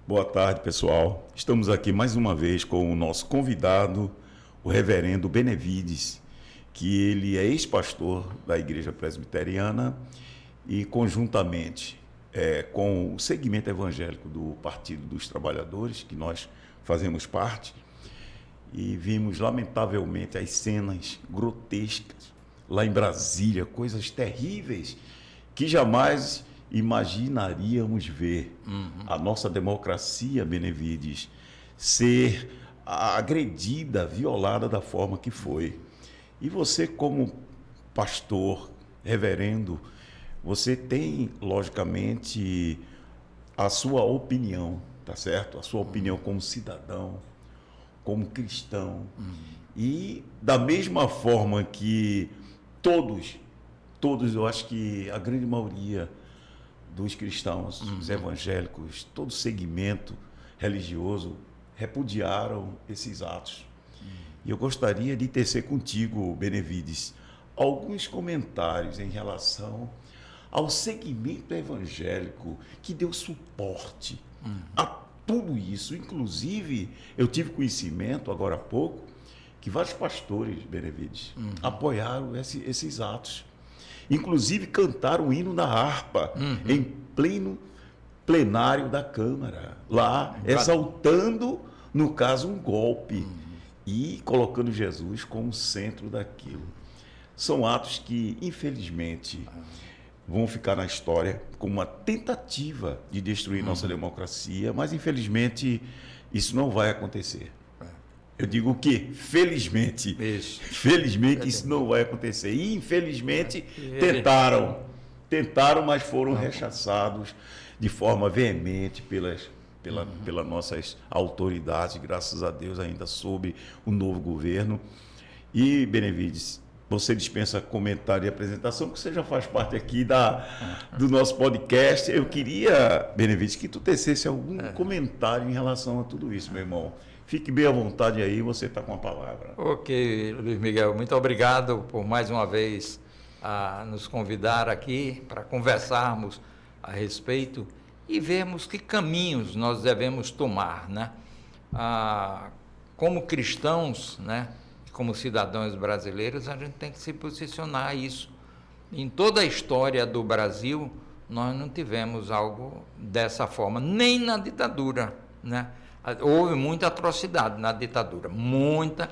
Boa tarde, pessoal. Estamos aqui mais uma vez com o nosso convidado, o reverendo Benevides, que ele é ex-pastor da Igreja Presbiteriana e, conjuntamente com o segmento evangélico do Partido dos Trabalhadores, que nós fazemos parte, e vimos, lamentavelmente, as cenas grotescas lá em Brasília, coisas terríveis que jamais imaginaríamos ver a nossa democracia, Benevides, ser agredida, violada da forma que foi. E você, como pastor, reverendo, você tem, logicamente, a sua opinião, tá certo? A sua opinião como cidadão, como cristão. E da mesma forma que todos, eu acho que a grande maioria dos cristãos, os evangélicos, todo segmento religioso repudiaram esses atos. E eu gostaria de tecer contigo, Benevides, alguns comentários em relação ao segmento evangélico que deu suporte a tudo isso. Inclusive, eu tive conhecimento, agora há pouco, que vários pastores, Benevides, apoiaram esses atos. Inclusive, cantaram o hino da harpa em pleno plenário da Câmara, lá exaltando, no caso, um golpe e colocando Jesus como centro daquilo. São atos que, infelizmente, vão ficar na história como uma tentativa de destruir nossa democracia, mas, infelizmente, isso não vai acontecer. Eu digo que, felizmente, isso não vai acontecer. E, infelizmente, tentaram, mas foram rechaçados de forma veemente pelas nossas autoridades, graças a Deus, ainda sob o novo governo. E, Benevides, você dispensa comentário e apresentação, porque você já faz parte aqui do nosso podcast. Eu queria, Benevides, que tu tecesse algum comentário em relação a tudo isso, meu irmão. Fique bem à vontade aí, você está com a palavra. Ok, Luiz Miguel, muito obrigado por mais uma vez nos convidar aqui para conversarmos a respeito e vermos que caminhos nós devemos tomar, né? Como cristãos, né? Como cidadãos brasileiros, a gente tem que se posicionar a isso. Em toda a história do Brasil, nós não tivemos algo dessa forma, nem na ditadura, né? Houve muita atrocidade na ditadura, muita,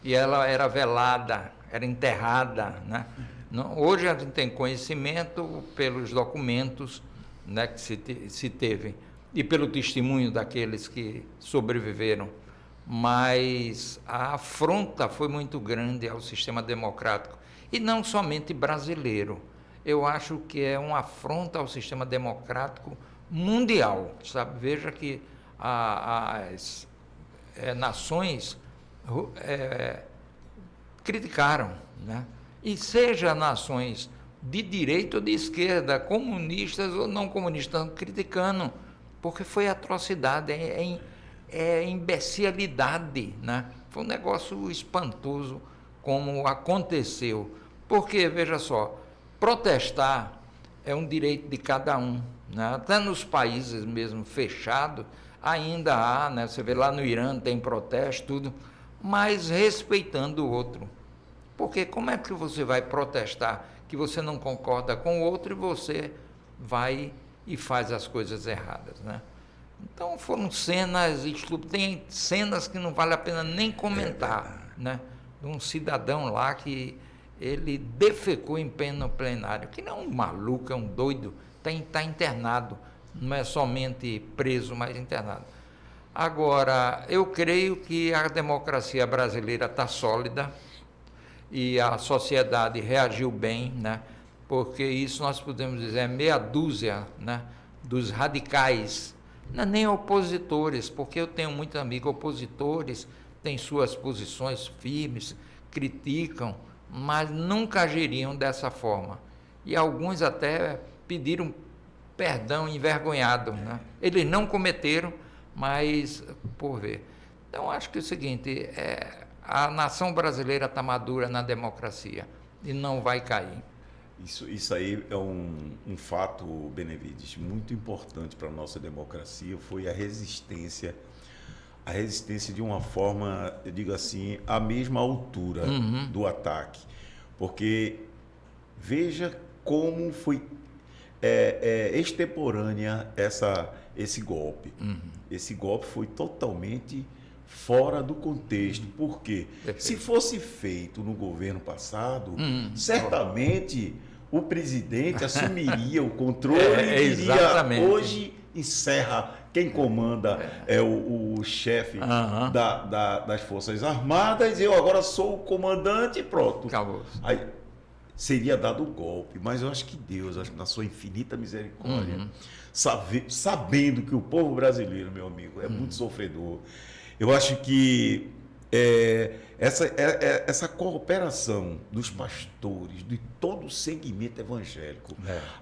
e ela era velada, era enterrada, né? Hoje a gente tem conhecimento pelos documentos, né, que se teve, e pelo testemunho daqueles que sobreviveram, mas a afronta foi muito grande ao sistema democrático, e não somente brasileiro. Eu acho que é uma afronta ao sistema democrático mundial, sabe? Veja que as nações criticaram, né? E seja nações de direita ou de esquerda, comunistas ou não comunistas, estão criticando, porque foi atrocidade, imbecilidade, né? Foi um negócio espantoso como aconteceu, porque, veja só, protestar é um direito de cada um, né? Até nos países mesmo fechados, ainda há, né? Você vê lá no Irã tem protesto, tudo, mas respeitando o outro. Porque como é que você vai protestar que você não concorda com o outro e você vai e faz as coisas erradas, né? Então foram cenas, tem cenas que não vale a pena nem comentar, né? De um cidadão lá que ele defecou em pleno plenário, que não é um maluco, é um doido, está internado, não é somente preso, mas internado. Agora, eu creio que a democracia brasileira está sólida e a sociedade reagiu bem, né? Porque isso nós podemos dizer é meia dúzia, né, dos radicais, não é nem opositores, porque eu tenho muitos amigos opositores, têm suas posições firmes, criticam, mas nunca agiriam dessa forma. E alguns até pediram perdão envergonhado, né? Eles não cometeram, mas por ver. Então, acho que é o seguinte, a nação brasileira está madura na democracia e não vai cair. Isso aí é um fato, Benevides, muito importante para a nossa democracia, foi a resistência de uma forma, eu digo assim, à mesma altura do ataque. Porque veja como foi extemporânea esse golpe. Esse golpe foi totalmente fora do contexto. Por quê? Perfeito. Se fosse feito no governo passado, certamente o presidente assumiria o controle e diria, exatamente. hoje encerra, quem comanda é o chefe das Forças Armadas, eu agora sou o comandante e pronto. Acabou. Aí seria dado o golpe, mas eu acho que Deus, na sua infinita misericórdia, sabendo que o povo brasileiro, meu amigo, é muito sofredor, eu acho que essa cooperação dos pastores, de todo o segmento evangélico,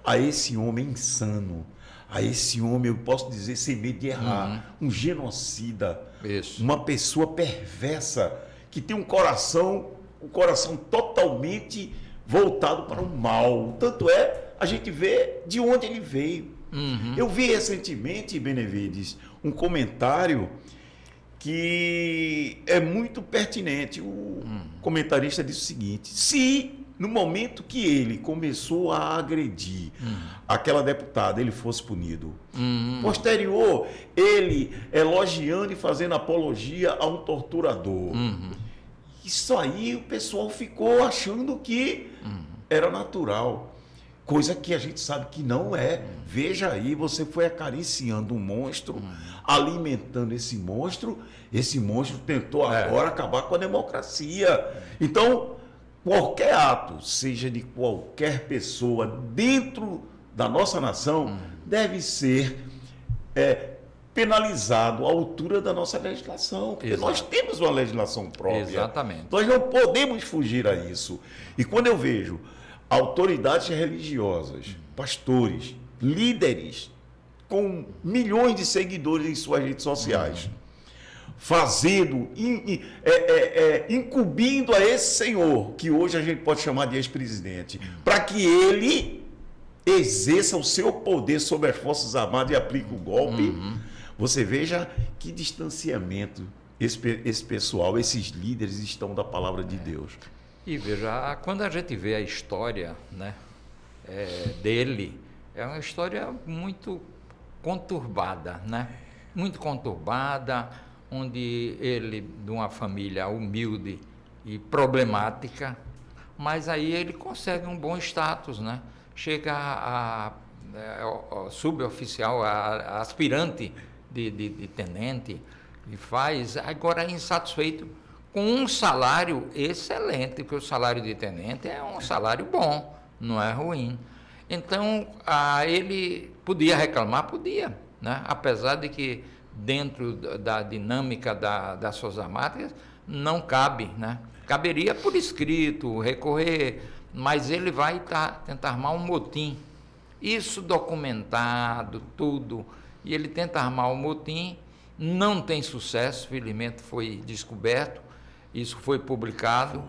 a esse homem insano, a esse homem, eu posso dizer, sem medo de errar, um genocida, uma pessoa perversa, que tem um coração totalmente voltado para o mal. Tanto a gente vê de onde ele veio. Eu vi recentemente, Benevides, um comentário que é muito pertinente. O comentarista disse o seguinte: se no momento que ele começou a agredir aquela deputada, ele fosse punido, posterior, ele elogiando e fazendo apologia a um torturador, isso aí o pessoal ficou achando que era natural. Coisa que a gente sabe que não é. Veja aí, você foi acariciando um monstro, alimentando esse monstro tentou agora acabar com a democracia. Então, qualquer ato, seja de qualquer pessoa dentro da nossa nação, deve ser penalizado à altura da nossa legislação, porque nós temos uma legislação própria. Exatamente. Nós não podemos fugir a isso. E quando eu vejo autoridades religiosas, pastores, líderes com milhões de seguidores em suas redes sociais, fazendo, incumbindo a esse senhor, que hoje a gente pode chamar de ex-presidente, para que ele exerça o seu poder sobre as Forças Armadas e aplique o golpe, você veja que distanciamento esse pessoal, esses líderes estão da palavra de Deus. E veja, quando a gente vê a história, né, dele, é uma história muito conturbada, né? Muito conturbada, onde ele, de uma família humilde e problemática, mas aí ele consegue um bom status, né? Chega a suboficial, a aspirante de tenente, e faz, agora insatisfeito, com um salário excelente, porque o salário de tenente é um salário bom, não é ruim. Então, ele podia reclamar? Podia, né? Apesar de que dentro da dinâmica das Forças Armadas não cabe, né? Caberia por escrito, recorrer, mas ele vai tentar armar um motim. Isso documentado, tudo, e ele tenta armar um motim, não tem sucesso, felizmente foi descoberto, isso foi publicado,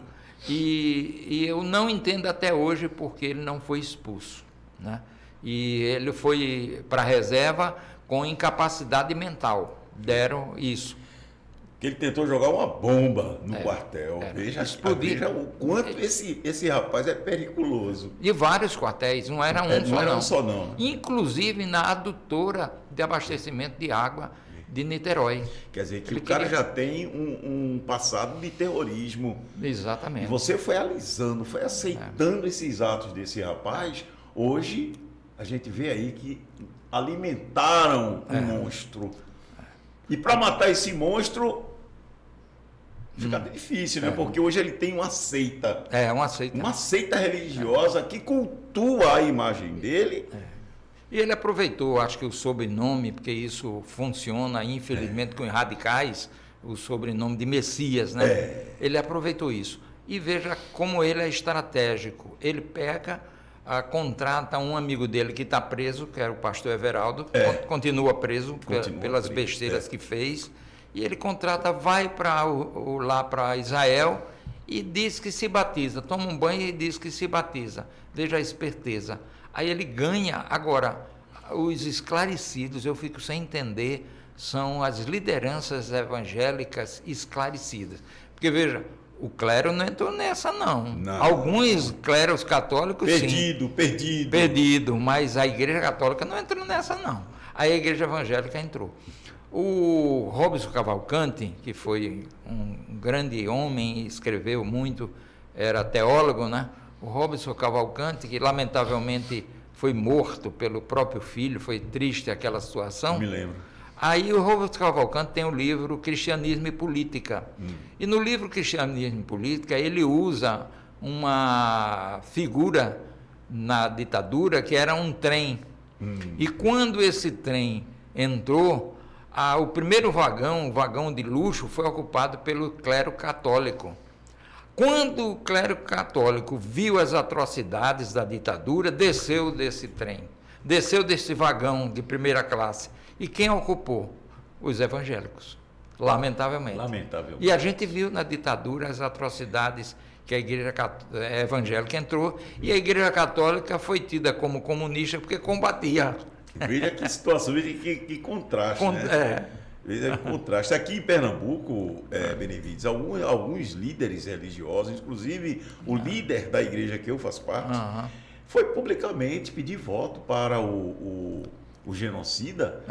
e eu não entendo até hoje porque ele não foi expulso, né? E ele foi para a reserva com incapacidade mental, deram isso. Que ele tentou jogar uma bomba no quartel. Veja o quanto esse rapaz é periculoso. E vários quartéis, não era um só, não. Era um só, não. Inclusive na adutora de abastecimento de água de Niterói. Quer dizer que o cara já tem um passado de terrorismo. Exatamente. E você foi alisando, foi aceitando esses atos desse rapaz. Hoje a gente vê aí que alimentaram um monstro. E para matar esse monstro fica difícil, né? Porque hoje ele tem uma seita. Uma seita. Uma seita religiosa que cultua a imagem dele. E ele aproveitou, acho que o sobrenome, porque isso funciona, infelizmente, com radicais, o sobrenome de Messias, né? Ele aproveitou isso. E veja como ele é estratégico. Ele pega, contrata um amigo dele que está preso, que era o pastor Everaldo, continua preso pelas besteiras que fez, e ele contrata, vai lá para Israel e diz que se batiza, toma um banho e diz que se batiza. Veja a esperteza. Aí ele ganha. Agora, os esclarecidos, eu fico sem entender, são as lideranças evangélicas esclarecidas. Porque, veja, o clero não entrou nessa, não. Alguns cleros católicos, sim. Perdido, mas a Igreja Católica não entrou nessa, não. Aí a Igreja Evangélica entrou. O Robson Cavalcanti, que foi um grande homem, escreveu muito, era teólogo, né? O Robson Cavalcanti, que lamentavelmente foi morto pelo próprio filho, foi triste aquela situação. Me lembro. Aí o Robson Cavalcanti tem o livro Cristianismo e Política. E no livro Cristianismo e Política, ele usa uma figura na ditadura que era um trem. E quando esse trem entrou, o primeiro vagão, o vagão de luxo, foi ocupado pelo clero católico. Quando o clero católico viu as atrocidades da ditadura, desceu desse trem, desceu desse vagão de primeira classe. E quem ocupou? Os evangélicos, lamentavelmente. E a gente viu na ditadura as atrocidades que a Igreja Evangélica entrou, e a Igreja Católica foi tida como comunista porque combatia. Veja que situação, veja que contraste, né? Veja que contraste. Aqui em Pernambuco, Benevides, alguns líderes religiosos, inclusive o líder da igreja que eu faço parte, foi publicamente pedir voto para o genocida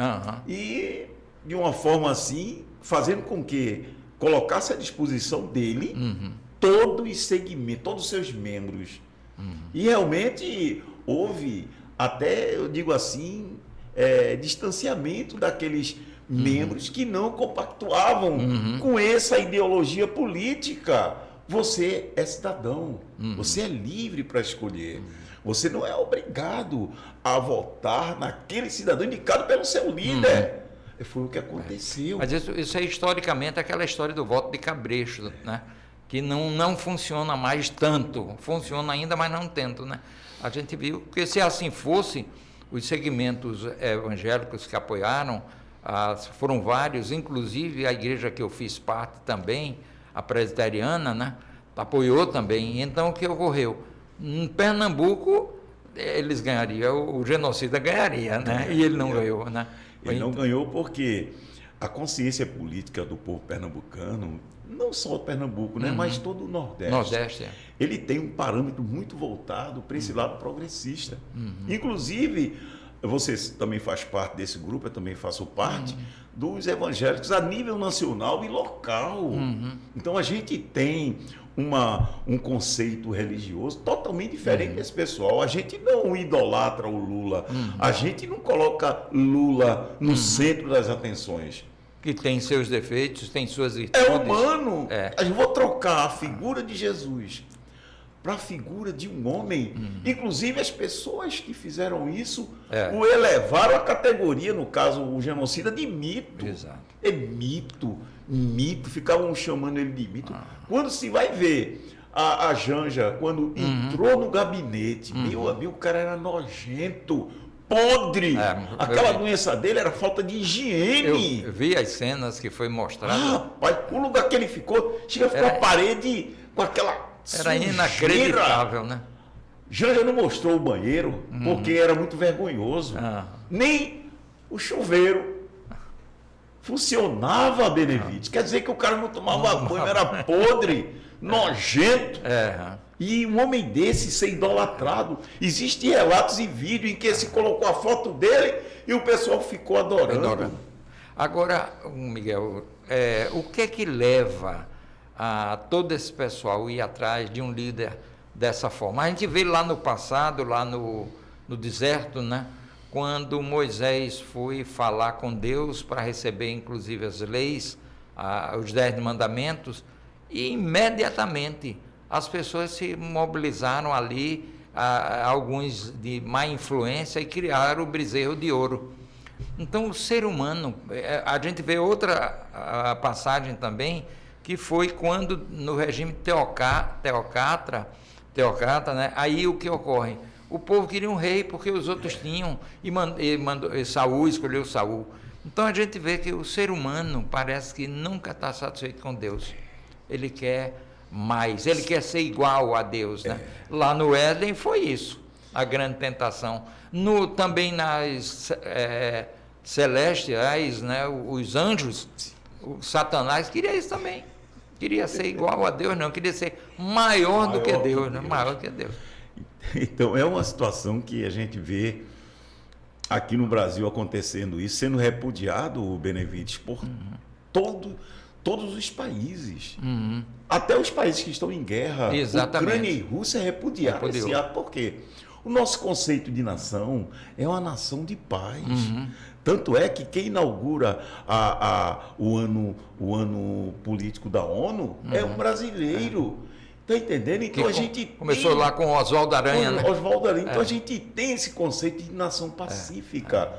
e, de uma forma assim, fazendo com que colocasse à disposição dele todos os seus membros. E realmente houve, até, eu digo assim, distanciamento daqueles membros que não compactuavam com essa ideologia política. Você é cidadão, você é livre para escolher. Você não é obrigado a votar naquele cidadão indicado pelo seu líder. Foi o que aconteceu. Mas isso é historicamente aquela história do voto de cabresto, né? Que não funciona mais tanto. Funciona ainda, mas não tanto, né? A gente viu que, se assim fosse, os segmentos evangélicos que apoiaram, foram vários, inclusive a igreja que eu fiz parte também, a presbiteriana, né? Apoiou também. Então, o que ocorreu? Em Pernambuco, eles ganhariam, o genocida ganharia, né? E ele não ganhou, né? Ele não ganhou porque a consciência política do povo pernambucano, não só o Pernambuco, né? Mas todo o Nordeste. Ele tem um parâmetro muito voltado para esse lado progressista. Inclusive, você também faz parte desse grupo, eu também faço parte dos evangélicos a nível nacional e local. Então, a gente tem um conceito religioso totalmente diferente desse pessoal. A gente não idolatra o Lula, a gente não coloca Lula no centro das atenções. Que tem seus defeitos, tem suas virtudes. É humano. A gente vai trocar a figura de Jesus para a figura de um homem. Inclusive, as pessoas que fizeram isso o elevaram à categoria, no caso, o genocida, de mito. Exato. É mito, ficavam chamando ele de mito. Quando se vai ver a Janja, quando entrou no gabinete, meu amigo, o cara era nojento, podre. Aquela doença dele era falta de higiene. Eu vi as cenas que foi mostrado. Rapaz, o lugar que ele ficou, chega a ficar a parede com aquela Era inacreditável, né? Janja não mostrou o banheiro porque era muito vergonhoso. Nem o chuveiro funcionava, Benevides. Quer dizer que o cara não tomava banho, era podre, nojento. E um homem desse ser idolatrado. Existem relatos e vídeos em que se colocou a foto dele e o pessoal ficou adorando. Agora, Miguel, o que é que leva a todo esse pessoal ir atrás de um líder dessa forma? A gente vê lá no passado, lá no deserto, né? Quando Moisés foi falar com Deus para receber, inclusive, as leis, os 10 mandamentos, e imediatamente as pessoas se mobilizaram ali, alguns de má influência, e criaram o bezerro de ouro. Então, o ser humano, a gente vê outra passagem também, que foi quando, no regime teocrata, né? Aí o que ocorre? O povo queria um rei porque os outros tinham, e Saul escolheu Saul. Então a gente vê que o ser humano parece que nunca está satisfeito com Deus. Ele quer mais, ele quer ser igual a Deus, né? Lá no Éden foi isso, a grande tentação. Também nas celestiais, né? Os anjos, o Satanás queria isso também. Queria ser igual a Deus, não, queria ser maior do que Deus, né? Maior que Deus. Então, é uma situação que a gente vê aqui no Brasil acontecendo isso, sendo repudiado, o Benevides, por todos os países. Até os países que estão em guerra. Exatamente. Ucrânia e Rússia repudiaram esse ato. Por quê? O nosso conceito de nação é uma nação de paz. Tanto é que quem inaugura o ano político da ONU é um brasileiro. Está entendendo? Então a gente começou lá com Oswaldo Aranha, né? Oswaldo Aranha. Então a gente tem esse conceito de nação pacífica.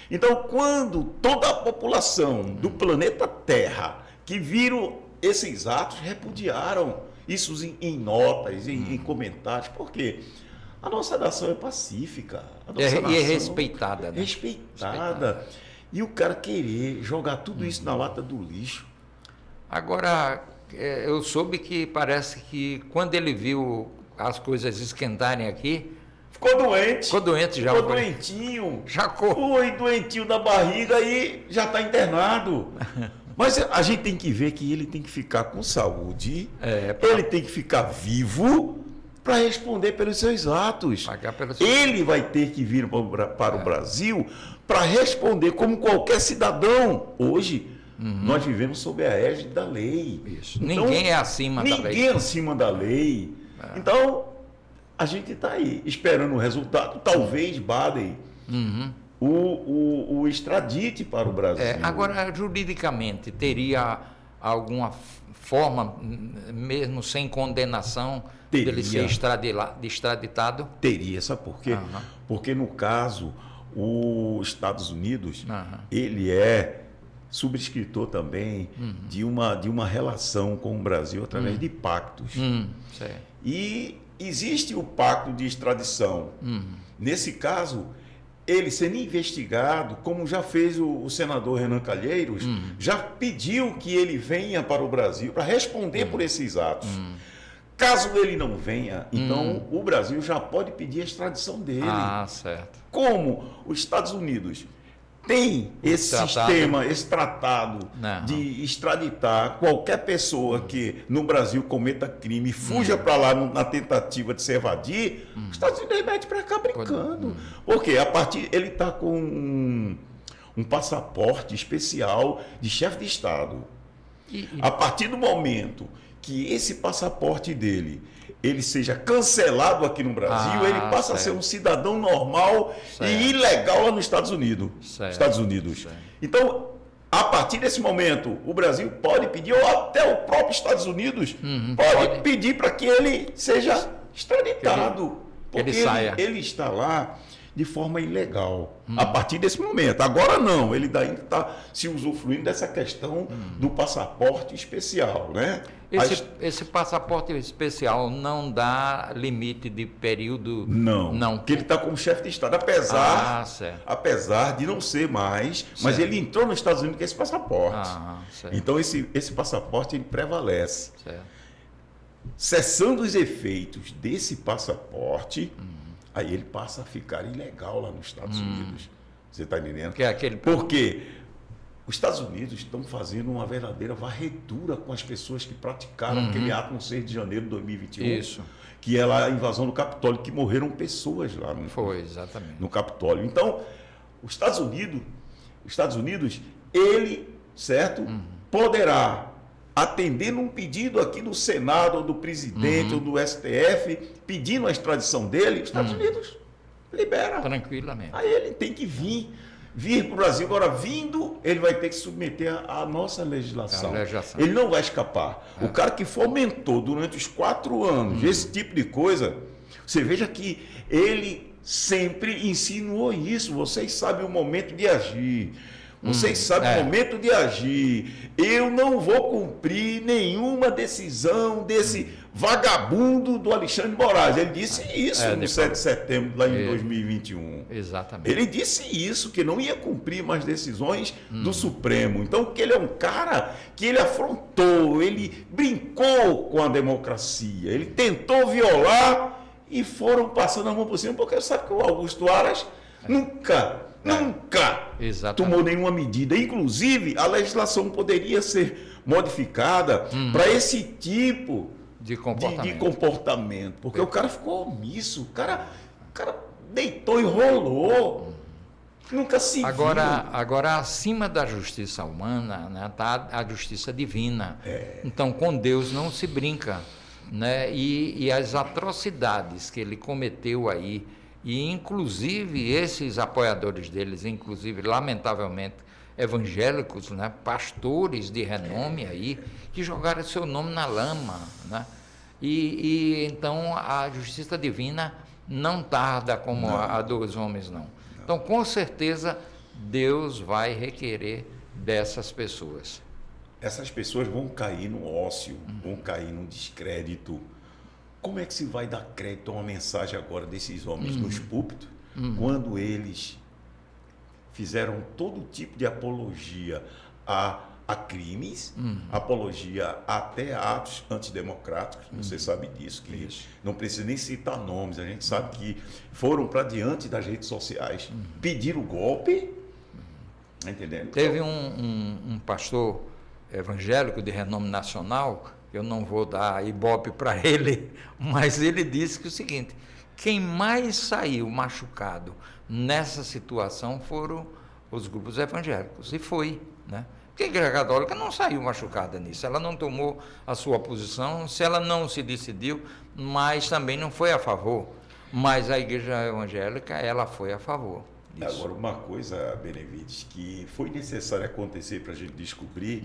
Então, quando toda a população do planeta Terra que viram esses atos repudiaram isso em notas, em comentários, por quê? A nossa nação é pacífica. E é respeitada. Né? Respeitada. E o cara querer jogar tudo isso na lata do lixo. Agora, eu soube que parece que quando ele viu as coisas esquentarem aqui... Ficou doente. Ficou doente já. Ficou doentinho. Já foi doentinho da barriga e já está internado. Mas a gente tem que ver que ele tem que ficar com saúde, ele tem que ficar vivo para responder pelos seus atos. Ele vai ter que vir para o Brasil para responder como qualquer cidadão. Hoje, nós vivemos sob a égide da lei. Isso. Então, ninguém é acima da lei. Ninguém é acima da lei. Então, a gente está aí esperando o resultado. Talvez Biden o extradite para o Brasil. Agora, juridicamente, teria alguma forma, mesmo sem condenação, dele ser extraditado? Teria, sabe por quê? Porque, no caso, os Estados Unidos, ele é subscritor também de uma relação com o Brasil através de pactos. E existe o pacto de extradição. Nesse caso, ele sendo investigado, como já fez o senador Renan Calheiros, já pediu que ele venha para o Brasil para responder por esses atos. Caso ele não venha, então o Brasil já pode pedir a extradição dele. Certo. Como os Estados Unidos tem esse sistema, esse tratado de extraditar qualquer pessoa que no Brasil cometa crime e fuja para lá na tentativa de se evadir, os Estados Unidos remete para cá brincando. Porque ele está com um passaporte especial de chefe de Estado. A partir do momento que esse passaporte dele ele seja cancelado aqui no Brasil, ele passa a ser um cidadão normal e ilegal lá nos Estados Unidos. Então, a partir desse momento, o Brasil pode pedir, ou até o próprio Estados Unidos pode pedir para que ele seja extraditado. Porque ele está lá de forma ilegal. A partir desse momento. Agora não, ele ainda está se usufruindo dessa questão do passaporte especial, né? Esse passaporte especial não dá limite de período? Não, porque ele está como chefe de Estado, apesar de não ser mais, mas ele entrou nos Estados Unidos com esse passaporte. Então esse passaporte ele prevalece. Cessando os efeitos desse passaporte, aí ele passa a ficar ilegal lá nos Estados Unidos. Você está entendendo? Porque os Estados Unidos estão fazendo uma verdadeira varredura com as pessoas que praticaram aquele ato no 6 de janeiro de 2021. Que é lá a invasão do Capitólio, que morreram pessoas lá no Capitólio. Então, os Estados Unidos, ele, certo, poderá, atendendo um pedido aqui do Senado, ou do presidente, ou do STF, pedindo a extradição dele, os Estados Unidos libera. Tranquilamente. Aí ele tem que vir para o Brasil. Agora, vindo, ele vai ter que submeter à nossa legislação. Ele não vai escapar. O cara que fomentou durante os 4 anos esse tipo de coisa, você veja que ele sempre insinuou isso. Vocês sabem o momento de agir. Vocês sabem o momento de agir. Eu não vou cumprir nenhuma decisão desse vagabundo do Alexandre de Moraes. Ele disse isso no 7 de setembro, lá em 2021. Exatamente. Ele disse isso, que não ia cumprir mais decisões do Supremo. Então, que ele é um cara que ele afrontou, ele brincou com a democracia, ele tentou violar e foram passando a mão por cima, porque sabe que o Augusto Aras nunca tomou nenhuma medida. Inclusive, a legislação poderia ser modificada para esse tipo de comportamento. Porque o cara ficou omisso, o cara deitou e rolou. Nunca se viu. Agora, acima da justiça humana, né, está a justiça divina. Então, com Deus não se brinca. Né? E as atrocidades que ele cometeu aí, e inclusive esses apoiadores deles, inclusive, lamentavelmente, evangélicos, né? Pastores de renome aí, que jogaram seu nome na lama. Né? E então a justiça divina não tarda como a dos homens, não. Então, com certeza, Deus vai requerer dessas pessoas. Essas pessoas vão cair no ócio, vão cair no descrédito. Como é que se vai dar crédito a uma mensagem agora desses homens nos púlpitos, quando eles fizeram todo tipo de apologia a crimes, apologia até a atos antidemocráticos, você sabe disso, que não precisa nem citar nomes, a gente sabe que foram para diante das redes sociais, pediram golpe, entendendo? Teve um pastor evangélico de renome nacional, eu não vou dar ibope para ele, mas ele disse que o seguinte: quem mais saiu machucado nessa situação foram os grupos evangélicos, e foi, né? Porque a Igreja Católica não saiu machucada nisso, ela não tomou a sua posição, se ela não se decidiu, mas também não foi a favor, mas a Igreja Evangélica, ela foi a favor disso. Agora, uma coisa, Benevides, que foi necessário acontecer para a gente descobrir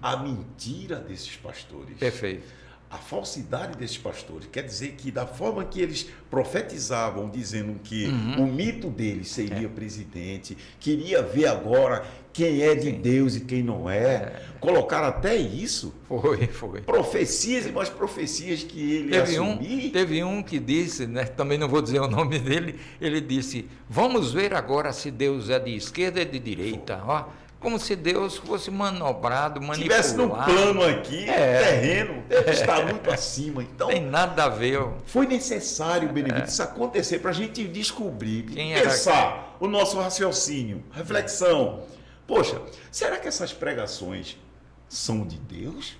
a mentira desses pastores. Perfeito. A falsidade desses pastores. Quer dizer que da forma que eles profetizavam, dizendo que o mito deles seria presidente, queria ver agora quem é de Deus e quem não é. Colocaram até isso. Foi. Profecias e mais profecias que ele assumiu. Teve um que disse, né, também não vou dizer o nome dele, ele disse: vamos ver agora se Deus é de esquerda ou de direita. Ó, como se Deus fosse manobrado, manipulado. Tivesse no plano aqui, terreno, deve estar muito acima. Então, tem nada a ver. Foi necessário, Benevides, isso acontecer para a gente descobrir, pensar o nosso raciocínio, reflexão. Poxa, será que essas pregações são de Deus?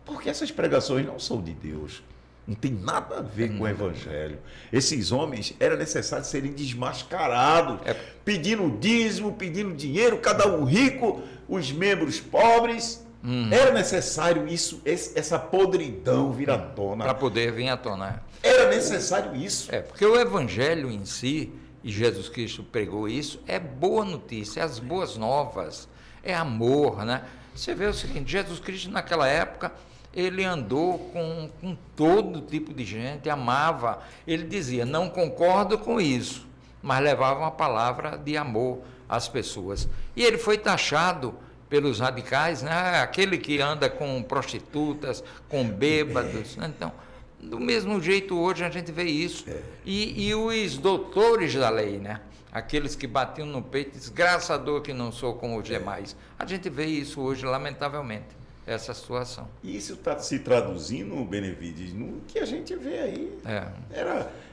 Porque essas pregações não são de Deus. Não tem nada a ver com o Evangelho. Esses homens era necessário serem desmascarados, pedindo dízimo, pedindo dinheiro, cada um rico, os membros pobres. Era necessário isso, essa podridão vir à tona. Para poder vir à tona. Era necessário isso. Porque o Evangelho em si, e Jesus Cristo pregou isso, é boa notícia, é as boas novas, é amor, né? Você vê o seguinte: Jesus Cristo naquela época, ele andou com todo tipo de gente, amava. Ele dizia: não concordo com isso, mas levava uma palavra de amor às pessoas. E ele foi taxado pelos radicais, né? Aquele que anda com prostitutas, com bêbados. Então, do mesmo jeito, hoje a gente vê isso. E os doutores da lei, né? Aqueles que batiam no peito, desgraçador que não sou como os demais. A gente vê isso hoje, lamentavelmente, essa situação. E isso está se traduzindo, Benevides, no que a gente vê aí.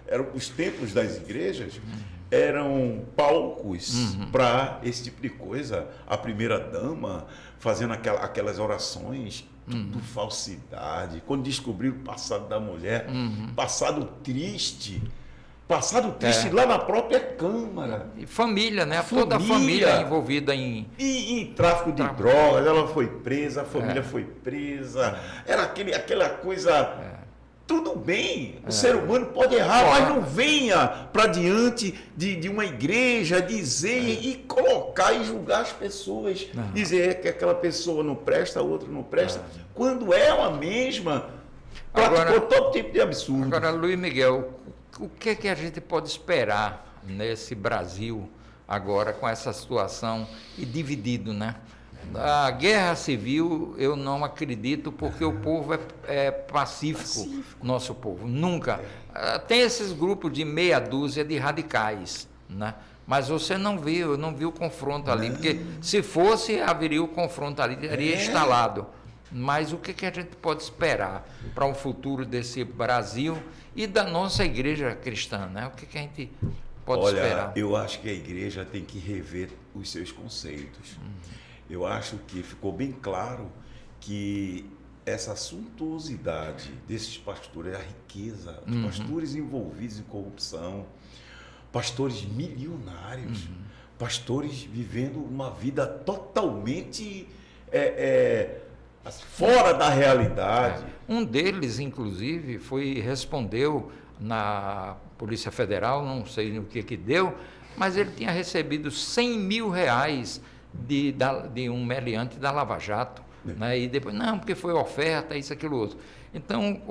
Eram os templos das igrejas, eram palcos para esse tipo de coisa. A primeira-dama fazendo aquelas orações, tudo falsidade. Quando descobriram o passado da mulher, passado triste lá na própria Câmara. E família, né? Toda a família envolvida em tráfico de drogas. Ela foi presa, a família foi presa. Era aquela coisa... Tudo bem, o ser humano pode errar, mas não venha para diante de uma igreja dizer e colocar e julgar as pessoas. Dizer que aquela pessoa não presta, a outra não presta. Quando ela mesma praticou todo tipo de absurdo. Agora, Luiz Miguel, o que é que a gente pode esperar nesse Brasil agora com essa situação e dividido, né? A guerra civil eu não acredito, porque o povo é pacífico, nosso povo, nunca. Tem esses grupos de meia dúzia de radicais, né? Mas você não viu o confronto ali, porque se fosse, haveria o confronto ali, teria instalado. Mas o que a gente pode esperar para um futuro desse Brasil e da nossa igreja cristã, né? O que a gente pode esperar? Olha, eu acho que a igreja tem que rever os seus conceitos. Eu acho que ficou bem claro que essa suntuosidade desses pastores, a riqueza, os pastores envolvidos em corrupção, pastores milionários, pastores vivendo uma vida totalmente fora da realidade. Um deles, inclusive, respondeu na Polícia Federal, não sei o que deu, mas ele tinha recebido R$100 mil de um meliante da Lava Jato. Né? E depois, não, porque foi oferta, isso, aquilo, outro. Então,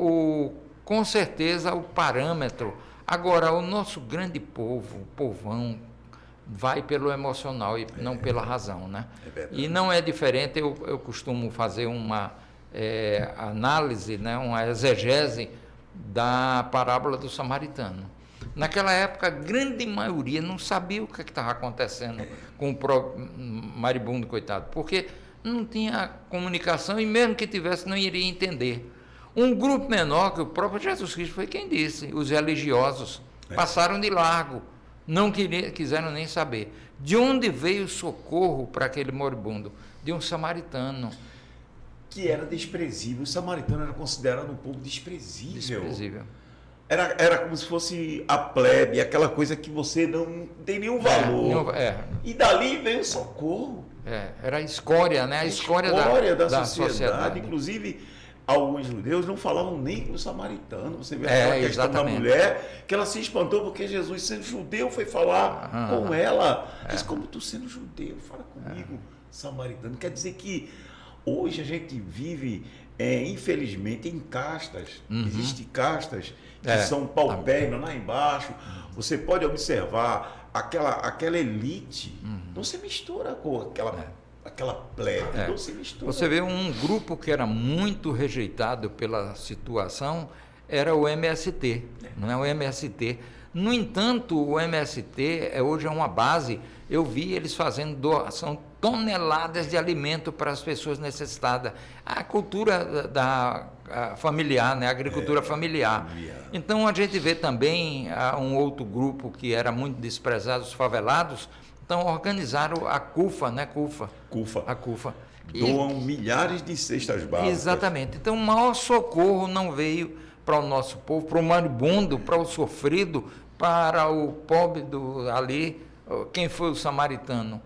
com certeza, o parâmetro... Agora, o nosso grande povo, o povão, vai pelo emocional e não pela razão, né? E não é diferente, eu costumo fazer uma análise, né, uma exegese da parábola do samaritano. Naquela época, a grande maioria não sabia o que estava acontecendo com o maribundo, coitado, porque não tinha comunicação e mesmo que tivesse, não iria entender. Um grupo menor, que o próprio Jesus Cristo foi quem disse, os religiosos passaram de largo, não quiseram nem saber. De onde veio o socorro para aquele moribundo? De um samaritano. Que era desprezível. O samaritano era considerado um povo desprezível. Era como se fosse a plebe, aquela coisa que você não tem nenhum valor. E dali veio o socorro. Era a escória, né? A escória da sociedade. Inclusive, alguns judeus não falavam nem com o samaritano. Você vê aquela questão da mulher, que ela se espantou porque Jesus, sendo judeu, foi falar com ela. Diz, como tu sendo judeu, fala comigo, samaritano. Quer dizer que hoje a gente vive, infelizmente, em castas. Existem castas que são paupérrimas lá embaixo. Você pode observar aquela elite, não se mistura com aquela plebe, não se mistura. Você vê um grupo que era muito rejeitado pela situação, era o MST, não é o MST. No entanto, o MST hoje é uma base, eu vi eles fazendo doação, toneladas de alimento para as pessoas necessitadas. A cultura familiar, né? A agricultura familiar. Então, a gente vê também um outro grupo que era muito desprezado, os favelados. Então, organizaram a CUFA, né? A CUFA. Doam milhares de cestas básicas. Exatamente. Então, o maior socorro não veio para o nosso povo, para o maribundo, para o sofrido, para o pobre ali. Quem foi o samaritano?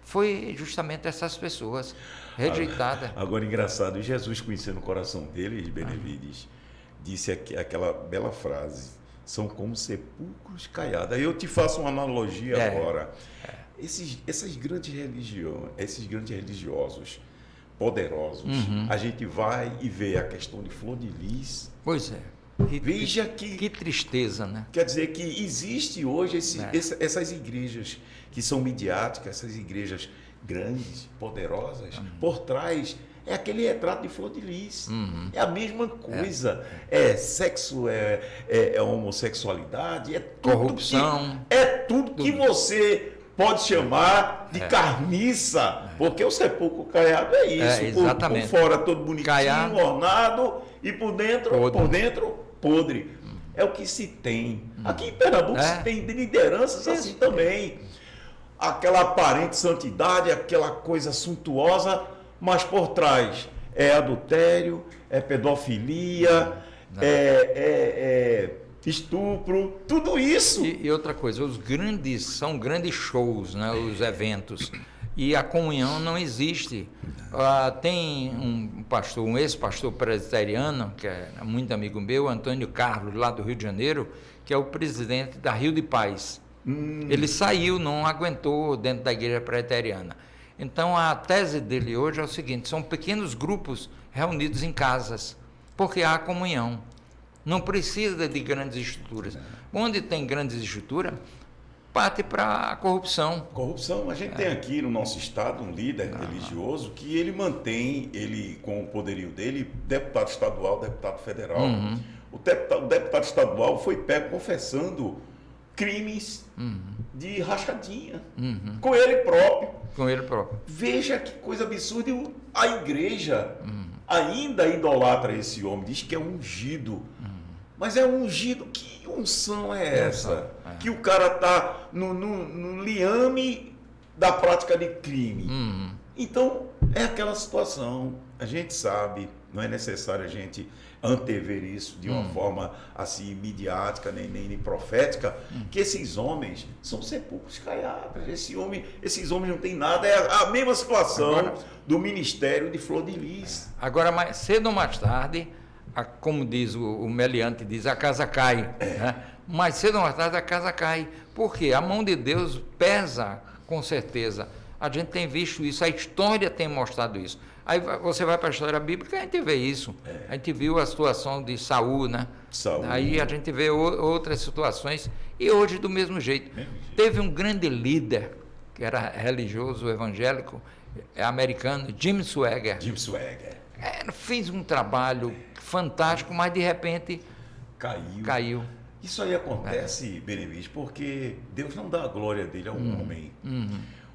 Foi justamente essas pessoas rejeitadas. Agora, engraçado, Jesus, conhecendo o coração deles, Benevides, disse aquela bela frase: são como sepulcros caiados. Aí eu te faço uma analogia agora. Esses grandes religiosos poderosos, a gente vai e vê a questão de Flor de Lis. Pois é. Veja que tristeza, né? Quer dizer que existe hoje essas igrejas que são midiáticas, essas igrejas grandes, poderosas, por trás é aquele retrato de Flor de Lis. É a mesma coisa. É sexo, é homossexualidade, é tudo. Corrupção. Tudo que você pode chamar de carniça, porque o sepulcro caiado é isso. Exatamente. Por fora todo bonitinho, ornado, e por dentro podre. É o que se tem. Aqui em Pernambuco se tem lideranças assim também. Aquela aparente santidade, aquela coisa suntuosa, mas por trás é adultério, é pedofilia, estupro, tudo isso. E outra coisa, são grandes shows, né, os eventos, e a comunhão não existe. Tem um ex-pastor presbiteriano, que é muito amigo meu, Antônio Carlos, lá do Rio de Janeiro, que é o presidente da Rio de Paz. Ele saiu, não aguentou dentro da igreja presbiteriana. Então, a tese dele hoje é o seguinte: são pequenos grupos reunidos em casas, porque há comunhão. Não precisa de grandes estruturas. Onde tem grandes estruturas, parte para a corrupção. Corrupção. A gente tem aqui no nosso estado um líder religioso que ele mantém, ele com o poderio dele, deputado estadual, deputado federal. O deputado estadual foi pego confessando crimes de rachadinha com ele próprio. Com ele próprio. Veja que coisa absurda. E a igreja ainda idolatra esse homem, diz que é ungido. Mas é um ungido, que unção é essa? Que o cara está no liame da prática de crime. Então, é aquela situação. A gente sabe, não é necessário a gente antever isso de uma forma assim midiática, nem profética, que esses homens são sepulcros caiados. Esses homens não têm nada, é a mesma situação agora, do ministério de Flor de Lis. Agora, mais cedo ou mais tarde, como diz o meliante, diz, a casa cai. Né? Mais cedo ou mais tarde a casa cai. Por quê? A mão de Deus pesa, com certeza. A gente tem visto isso, a história tem mostrado isso. Aí você vai para a história bíblica, a gente vê isso. A gente viu a situação de Saul, né? Saul. Aí a gente vê outras situações. E hoje, do mesmo jeito. Teve um grande líder, que era religioso, evangélico, americano, Jim Swaggart. Fez um trabalho fantástico, mas de repente caiu. Isso aí acontece, Benevides, porque Deus não dá a glória dele a um homem.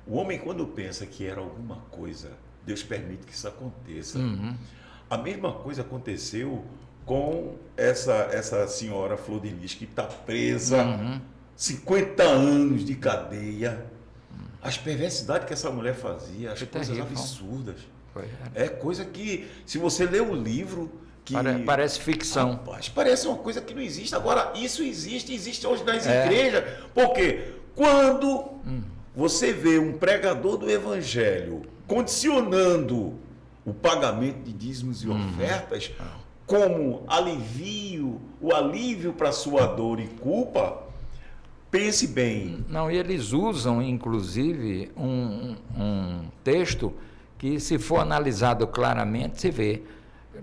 O homem, quando pensa que era alguma coisa, Deus permite que isso aconteça. A mesma coisa aconteceu com essa senhora Flor de Lis, que está presa, 50 anos de cadeia. As perversidades que essa mulher fazia, as coisas absurdas. É coisa que, se você ler o livro... Parece ficção. Rapaz, parece uma coisa que não existe. Agora, isso existe hoje nas igrejas. Porque quando você vê um pregador do evangelho condicionando o pagamento de dízimos e ofertas como o alívio para sua dor e culpa, pense bem. Não, e eles usam, inclusive, um texto que, se for analisado claramente, se vê.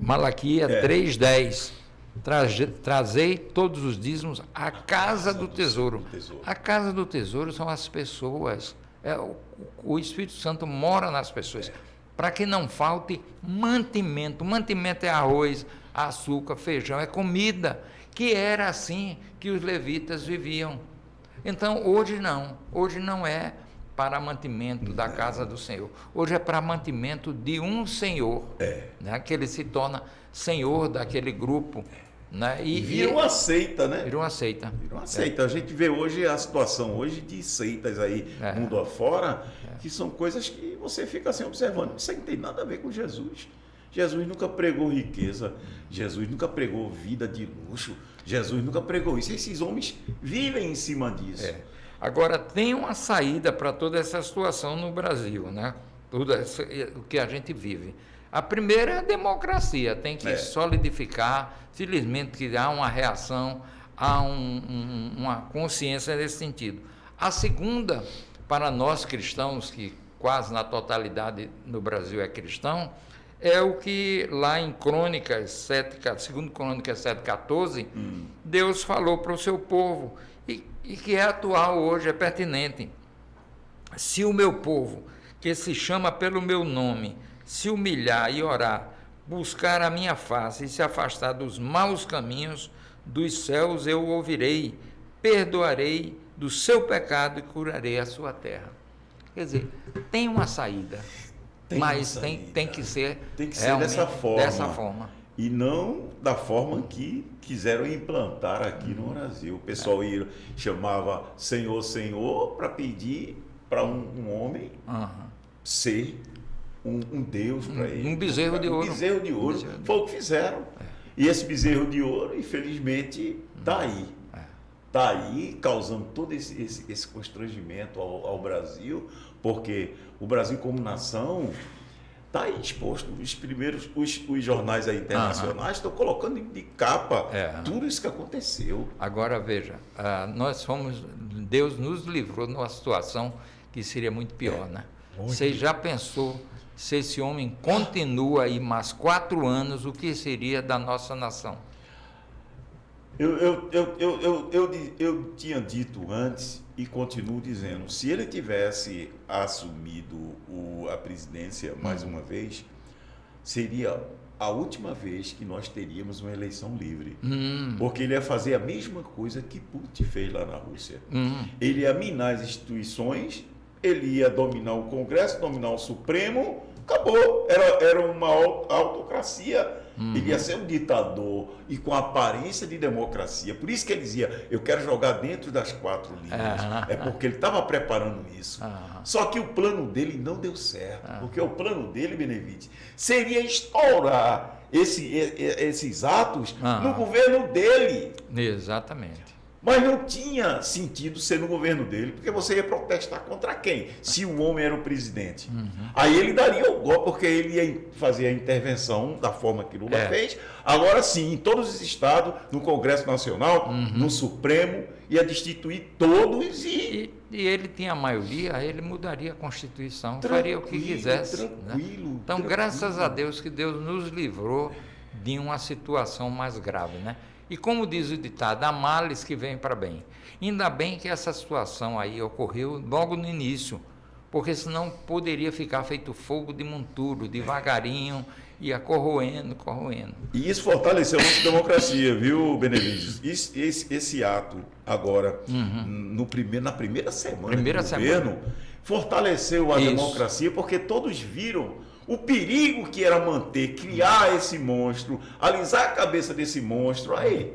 Malaquias 3:10. Trazei todos os dízimos à casa do tesouro. A casa do tesouro são as pessoas. O Espírito Santo mora nas pessoas. Para que não falte mantimento. Mantimento é arroz, açúcar, feijão, é comida. Que era assim que os levitas viviam. Então, hoje não. Hoje não é para mantimento da casa do Senhor. Hoje é para mantimento de um Senhor, né? Que ele se torna Senhor daquele grupo. Né? E vira uma seita, né? Vira uma seita. A gente vê hoje a situação hoje de seitas aí, mundo afora, que são coisas que você fica assim observando. Isso aí não tem nada a ver com Jesus. Jesus nunca pregou riqueza, Jesus nunca pregou vida de luxo, Jesus nunca pregou isso. Esses homens vivem em cima disso. Agora, tem uma saída para toda essa situação no Brasil, né? Tudo isso, o que a gente vive. A primeira é a democracia, tem que solidificar. Felizmente que há uma reação, há uma consciência nesse sentido. A segunda, para nós cristãos, que quase na totalidade no Brasil é cristão, é o que lá em Crônicas 7, segundo Crônicas 7:14, Deus falou para o seu povo, e que é atual hoje, é pertinente. Se o meu povo, que se chama pelo meu nome, se humilhar e orar, buscar a minha face e se afastar dos maus caminhos, dos céus eu ouvirei, perdoarei do seu pecado e curarei a sua terra. Quer dizer, tem uma saída, mas tem que ser dessa forma. E não da forma que quiseram implantar aqui no Brasil. O pessoal chamava Senhor, Senhor, para pedir para um homem ser um Deus para ele. Um bezerro de ouro. Um bezerro de ouro. Foi o que fizeram. E esse bezerro de ouro, infelizmente, está aí. Está aí causando todo esse constrangimento ao Brasil, porque o Brasil, como nação, está aí exposto. Os jornais aí internacionais estão colocando de capa tudo isso que aconteceu. Agora, veja, Deus nos livrou numa situação que seria muito pior, né? Você já pensou, se esse homem continua aí mais 4 anos, o que seria da nossa nação? Eu tinha dito antes e continuo dizendo, se ele tivesse assumido a presidência mais uma vez, seria a última vez que nós teríamos uma eleição livre. Porque ele ia fazer a mesma coisa que Putin fez lá na Rússia. Ele ia minar as instituições, ele ia dominar o Congresso, dominar o Supremo, acabou. Era uma autocracia. Ele ia ser um ditador e com aparência de democracia. Por isso que ele dizia, eu quero jogar dentro das 4 linhas. É porque ele estava preparando isso. Só que o plano dele não deu certo. Porque o plano dele, Benevides, seria instaurar esses atos no governo dele. Exatamente. Mas não tinha sentido ser no governo dele, porque você ia protestar contra quem? Se o homem era o presidente. Aí ele daria o golpe, porque ele ia fazer a intervenção da forma que Lula fez. Agora sim, em todos os estados, no Congresso Nacional, no Supremo, ia destituir todos e ele tinha a maioria, ele mudaria a Constituição, faria o que quisesse. Tranquilo. Então, graças a Deus que Deus nos livrou de uma situação mais grave, né? E como diz o ditado, há males que vêm para bem. Ainda bem que essa situação aí ocorreu logo no início, porque senão poderia ficar feito fogo de monturo, devagarinho, ia corroendo. E isso fortaleceu a nossa democracia, viu, Benevides? Esse ato agora, na primeira semana do governo, fortaleceu a democracia, porque todos viram o perigo que era criar esse monstro, alisar a cabeça desse monstro. Aí,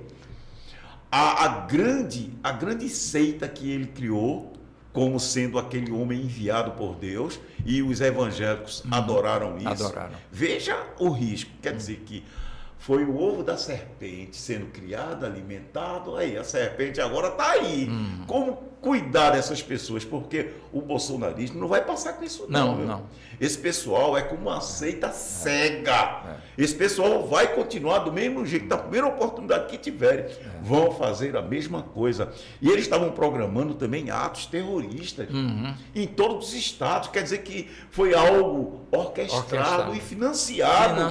a grande seita que ele criou, como sendo aquele homem enviado por Deus, e os evangélicos adoraram isso. Veja o risco. Quer dizer que foi o ovo da serpente sendo criado, alimentado. Aí, a serpente agora está aí. Como cuidar dessas pessoas? Porque o bolsonarismo não vai passar com isso, não. Esse pessoal é como uma seita cega. Esse pessoal vai continuar do mesmo jeito, da primeira oportunidade que tiverem, vão fazer a mesma coisa. E eles estavam programando também atos terroristas em todos os estados. Quer dizer que foi algo orquestrado e financiado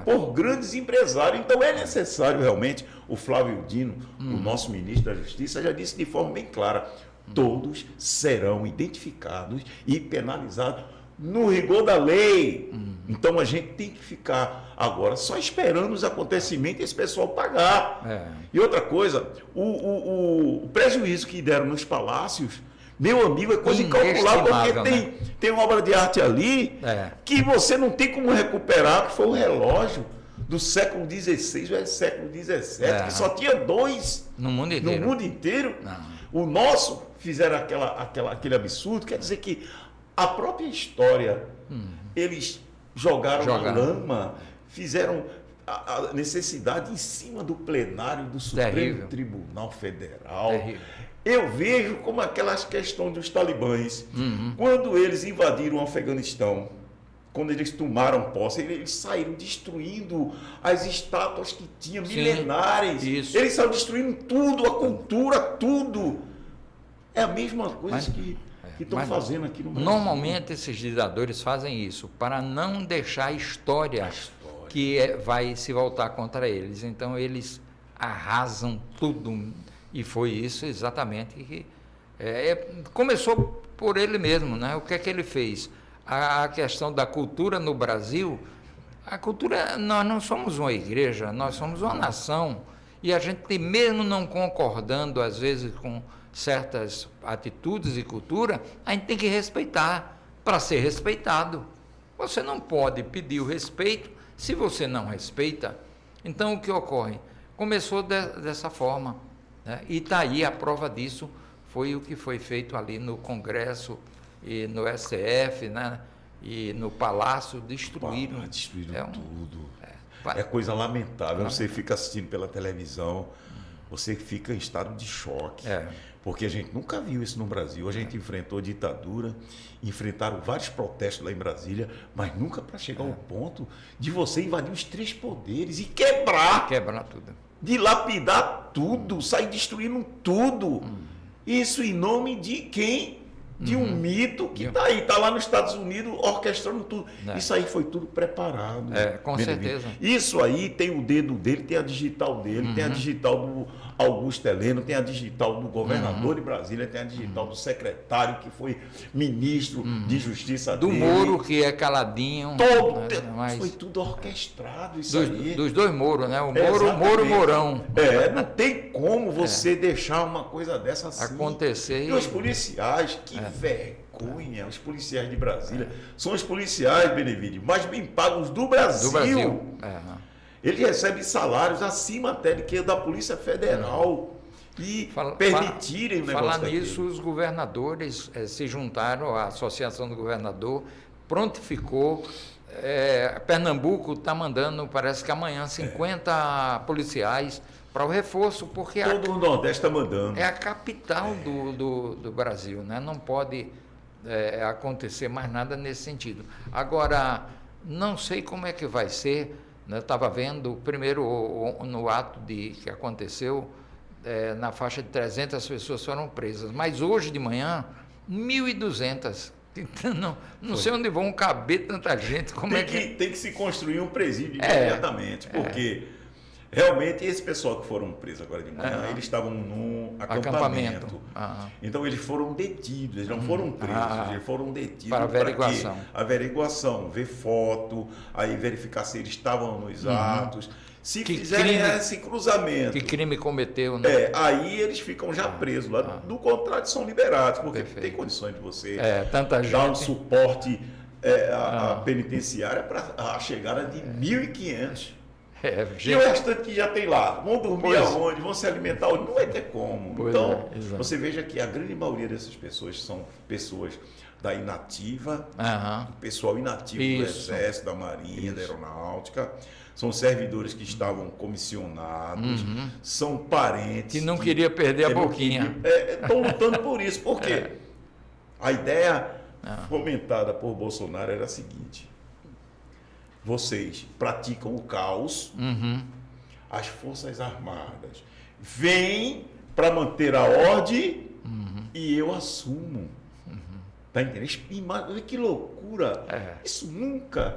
por grandes empresários. Então é necessário realmente, o Flávio Dino, o nosso ministro da Justiça, já disse de forma bem clara, todos serão identificados e penalizados no rigor da lei. Então a gente tem que ficar agora só esperando os acontecimentos e esse pessoal pagar. E outra coisa, o prejuízo que deram nos palácios, meu amigo, é coisa incalculável, porque tem uma obra de arte ali que você não tem como recuperar, que foi o relógio do século XVI ou século XVII, que só tinha 2 no mundo inteiro. O nosso fizeram aquele absurdo. Quer dizer que a própria história, eles jogaram na lama, fizeram a necessidade em cima do plenário do Supremo Tribunal Federal. Eu vejo como aquelas questões dos talibãs, quando eles invadiram o Afeganistão, quando eles tomaram posse, eles saíram destruindo as estátuas que tinham milenares. Eles saíram destruindo tudo, a cultura, tudo. É a mesma coisa que estão fazendo aqui no Brasil. Normalmente esses ditadores fazem isso para não deixar a história que vai se voltar contra eles. Então eles arrasam tudo. E foi isso exatamente que começou por ele mesmo, né? O que é que ele fez? A questão da cultura no Brasil, a cultura, nós não somos uma igreja, nós somos uma nação, e a gente, mesmo não concordando às vezes com certas atitudes e cultura, a gente tem que respeitar para ser respeitado. Você não pode pedir o respeito se você não respeita. Então o que ocorre? Começou dessa forma, né? E está aí a prova disso, foi o que foi feito ali no Congresso e no STF, né? E no Palácio, destruíram tudo. É coisa lamentável. Você fica assistindo pela televisão, você fica em estado de choque. Porque a gente nunca viu isso no Brasil. A gente enfrentou ditadura, enfrentaram vários protestos lá em Brasília, mas nunca para chegar ao ponto de você invadir os 3 poderes e quebrar tudo. Dilapidar tudo, sair destruindo tudo. Isso em nome de quem? De um mito que está aí, está lá nos Estados Unidos orquestrando tudo. Isso aí foi tudo preparado. Com certeza. Isso aí tem o dedo dele, tem a digital dele, tem a digital Augusto Heleno, tem a digital do governador de Brasília, tem a digital do secretário que foi ministro de Justiça do dele. Moro, que é caladinho. Todo, né, mas foi tudo orquestrado isso aí. dos dois Moro, né? O Moro, Exatamente. Mourão. Não tem como você deixar uma coisa dessa assim. Acontecer. E os policiais, que vergonha, os policiais de Brasília. São os policiais, Benevides, mais bem pagos do Brasil. Do Brasil. Ele recebe salários acima até de que da Polícia Federal. E permitirem o negócio Falar daquele. nisso, os governadores se juntaram à Associação do Governador, prontificou. Pernambuco está mandando, parece que amanhã, 50 policiais para o reforço, porque todo o Nordeste está mandando. É a capital do Brasil, né? Não pode acontecer mais nada nesse sentido. Agora, não sei como é que vai ser. Eu estava vendo, primeiro, no ato que aconteceu, na faixa de 300 pessoas foram presas, mas hoje de manhã, 1.200. Então, não sei onde vão caber tanta gente. Tem que se construir um presídio imediatamente, porque realmente esse pessoal que foram presos agora de manhã, eles estavam num acampamento. Então eles foram detidos, eles não foram presos, eles foram detidos para averiguação. Averiguação, ver foto, aí verificar se eles estavam nos atos. Se que fizerem crime, esse cruzamento. Que crime cometeu, né? Aí eles ficam já presos lá. Do contrário, são liberados, porque tem condições de você tanta gente. dar um suporte à penitenciária para a chegada de 1.500. E o restante que já tem lá, vão dormir aonde, vão se alimentar onde, não vai ter como. Então, você veja que a grande maioria dessas pessoas são pessoas da inativa, do pessoal inativo do Exército, da Marinha, da Aeronáutica, são servidores que estavam comissionados, são parentes. Que não queria perder a boquinha. Estão lutando por isso, porque a ideia fomentada por Bolsonaro era a seguinte: vocês praticam o caos, as Forças Armadas vêm para manter a ordem e eu assumo. Tá entendendo? Que loucura! Isso nunca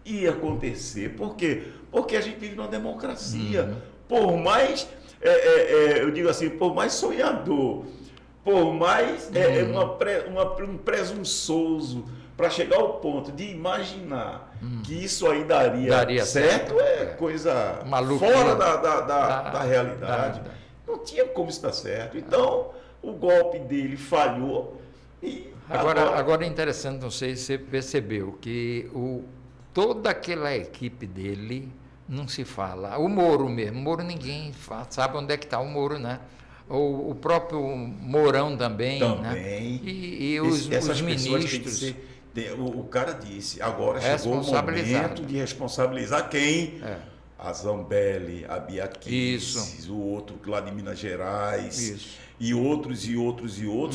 ia acontecer. Por quê? Porque a gente vive numa democracia. Por mais, eu digo assim, por mais sonhador, por mais um presunçoso, para chegar ao ponto de imaginar que isso aí daria certo, coisa maluca, fora da realidade. Não tinha como isso dar certo. Então, o golpe dele falhou. E agora é interessante, não sei se você percebeu, que toda aquela equipe dele não se fala. O Moro mesmo, ninguém sabe onde é que está o Moro, né? O próprio Mourão também. Né? E os ministros. O cara disse, agora chegou o momento de responsabilizar quem? A Zambelli, a Bia Kicis, o outro lá de Minas Gerais, e outros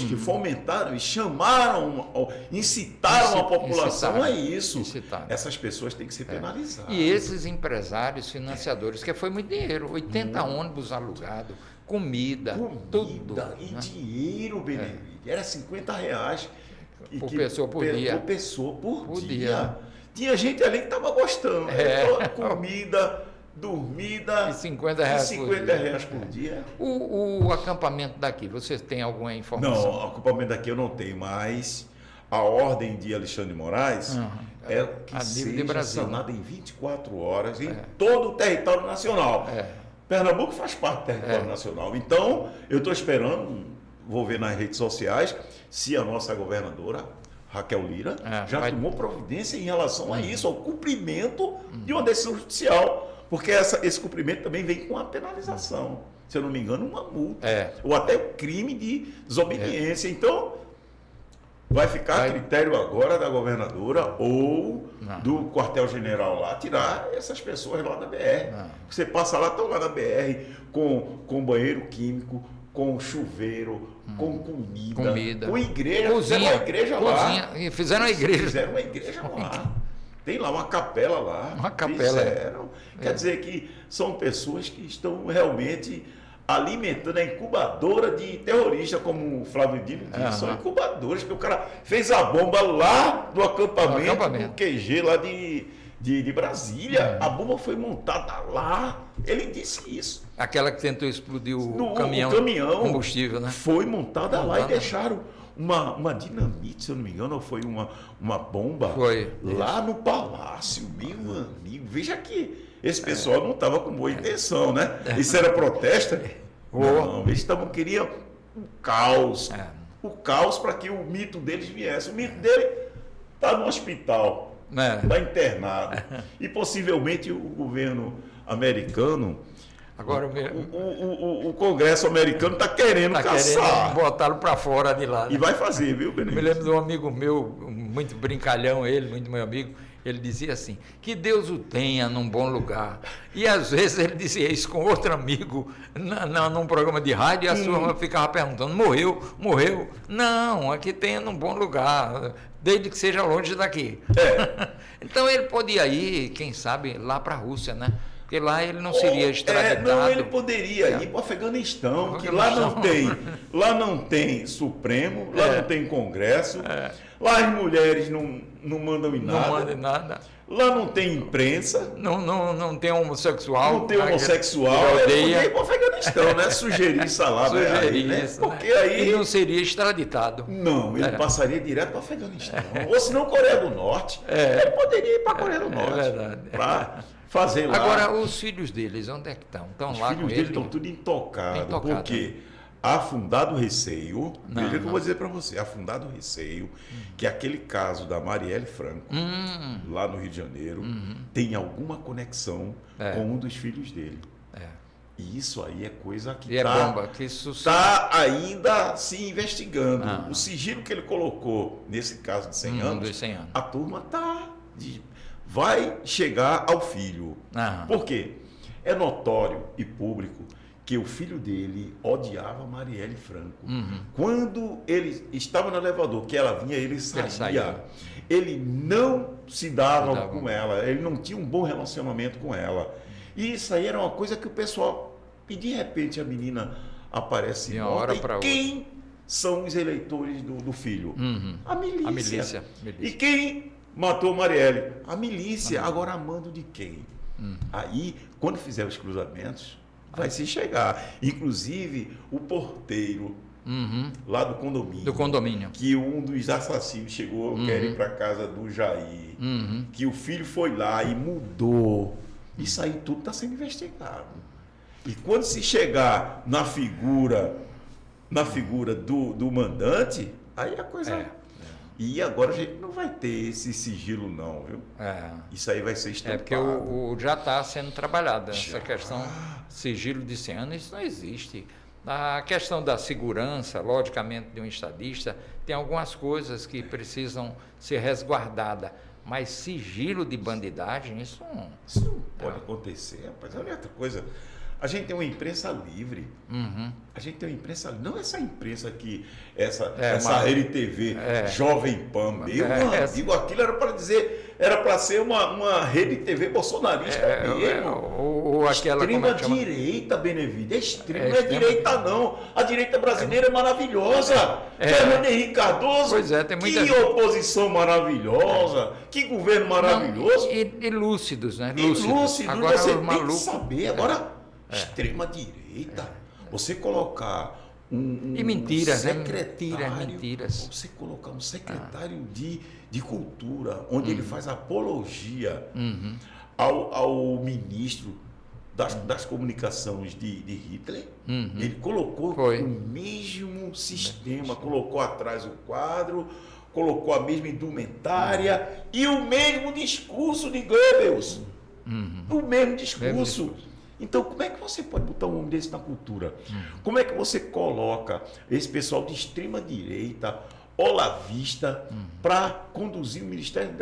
que fomentaram e chamaram, incitaram a população a isso. Essas pessoas têm que ser penalizadas. E esses empresários financiadores, que foi muito dinheiro, 80 ônibus alugados, comida, tudo. E dinheiro, Benevides, era R$50. Por pessoa por dia. Por pessoa por dia. Tinha gente ali que estava gostando. Comida, dormida. E R$50 por dia. O acampamento daqui, vocês têm alguma informação? Não, o acampamento daqui eu não tenho, mas a ordem de Alexandre de Moraes é que seja sanada em 24 horas em todo o território nacional. Pernambuco faz parte do território nacional. Então, eu estou esperando, vou ver nas redes sociais, se a nossa governadora, Raquel Lira, já tomou providência em relação a isso, ao cumprimento de uma decisão judicial. Porque esse cumprimento também vem com a penalização. Se eu não me engano, uma multa. Ou até o crime de desobediência. Então, vai ficar a critério agora da governadora ou do quartel-general lá, tirar essas pessoas lá da BR. Você passa lá, estão lá na BR com banheiro químico, com chuveiro, com comida, com igreja. Fizeram uma igreja lá. Fizeram uma igreja. Fizeram uma igreja lá. Tem lá uma capela lá. Uma capela. Fizeram. Quer dizer que são pessoas que estão realmente alimentando a incubadora de terroristas, como o Flávio Dino disse. São incubadores, porque o cara fez a bomba lá do acampamento. Do QG lá de Brasília. A bomba foi montada lá. Ele disse isso. Aquela que tentou explodir o O caminhão combustível, né? foi montada lá e deixaram uma dinamite, se eu não me engano, ou foi uma bomba lá no palácio, meu amigo. Veja que esse pessoal não estava com boa intenção, né? Isso era protesto? Não, eles queriam o caos. O caos para que o mito deles viesse. O mito dele está no hospital, está internado. E possivelmente o governo americano, agora o Congresso americano está querendo caçar. Botá-lo para fora de lá. Né? E vai fazer, viu, Benedito? Me lembro de um amigo meu, muito brincalhão, muito meu amigo, ele dizia assim, que Deus o tenha num bom lugar. E às vezes ele dizia isso com outro amigo, num programa de rádio, e a turma ficava perguntando, morreu? Não, aqui tenha num bom lugar, desde que seja longe daqui. Então ele podia ir, quem sabe, lá para a Rússia, né? Porque lá ele não seria extraditado. Não, ele poderia ir para o Afeganistão, que lá não tem Supremo, lá não tem Congresso, lá as mulheres não mandam em nada. Não mandam em nada. Lá não tem imprensa. Não tem homossexual. Não tem homossexual. Ele poderia ir para o Afeganistão, né? Sugerir salário. Né? Porque aí ele não seria extraditado. Não, ele passaria direto para o Afeganistão. Ou se não, Coreia do Norte. Ele poderia ir para a Coreia do Norte. É verdade. Para fazer lá. Agora, os filhos deles, onde é que estão? Estão lá com ele? Os filhos deles estão tudo intocados. Porque afundado o receio, veja o que eu vou dizer para você, afundado o receio, que aquele caso da Marielle Franco, lá no Rio de Janeiro, tem alguma conexão com um dos filhos dele. E isso aí é coisa que está ainda se investigando. O sigilo que ele colocou nesse caso de 100 anos, a turma vai chegar ao filho. Por quê? É notório e público que o filho dele odiava Marielle Franco. Quando ele estava no elevador, que ela vinha, ele saía. Ele não se dava com ela, ele não tinha um bom relacionamento com ela. E isso aí era uma coisa que o pessoal... E de repente a menina aparece morta. E quem são os eleitores do filho? A milícia. E quem matou Marielle? A milícia. Agora a mando de quem? Aí, quando fizer os cruzamentos, vai se chegar. Inclusive, o porteiro lá do condomínio. Que um dos assassinos chegou, quer ir para casa do Jair. Que o filho foi lá e mudou. Isso aí tudo está sendo investigado. E quando se chegar na figura do mandante, aí a coisa... E agora a gente não vai ter esse sigilo não, viu? Isso aí vai ser estampado. Porque já está sendo trabalhada essa questão sigilo de 100 anos, isso não existe. A questão da segurança, logicamente, de um estadista, tem algumas coisas que precisam ser resguardadas, mas sigilo de bandidagem, isso não pode acontecer, rapaz. Olha outra coisa. A gente tem uma imprensa livre. A gente tem uma imprensa livre. Não essa imprensa que... Essa Rede TV, Jovem Pan, meu amigo, aquilo era para dizer... Era para ser uma Rede TV bolsonarista mesmo. Ou aquela... Extrema direita, Benevides. Não é direita, não. A direita brasileira é maravilhosa. Fernando Henrique Cardoso, tem muita que oposição maravilhosa. Que governo maravilhoso. E lúcidos, né? Lúcidos. Agora, você tem que saber. Agora... Extrema direita, você colocar e mentiras, mentiras. Você colocar um secretário de cultura, onde ele faz apologia ao ministro das comunicações de Hitler, ele colocou o mesmo sistema, colocou atrás o quadro, colocou a mesma indumentária e o mesmo discurso de Goebbels. O mesmo discurso. Então, como é que você pode botar um homem desse na cultura? Como é que você coloca esse pessoal de extrema direita, olavista, para conduzir o Ministério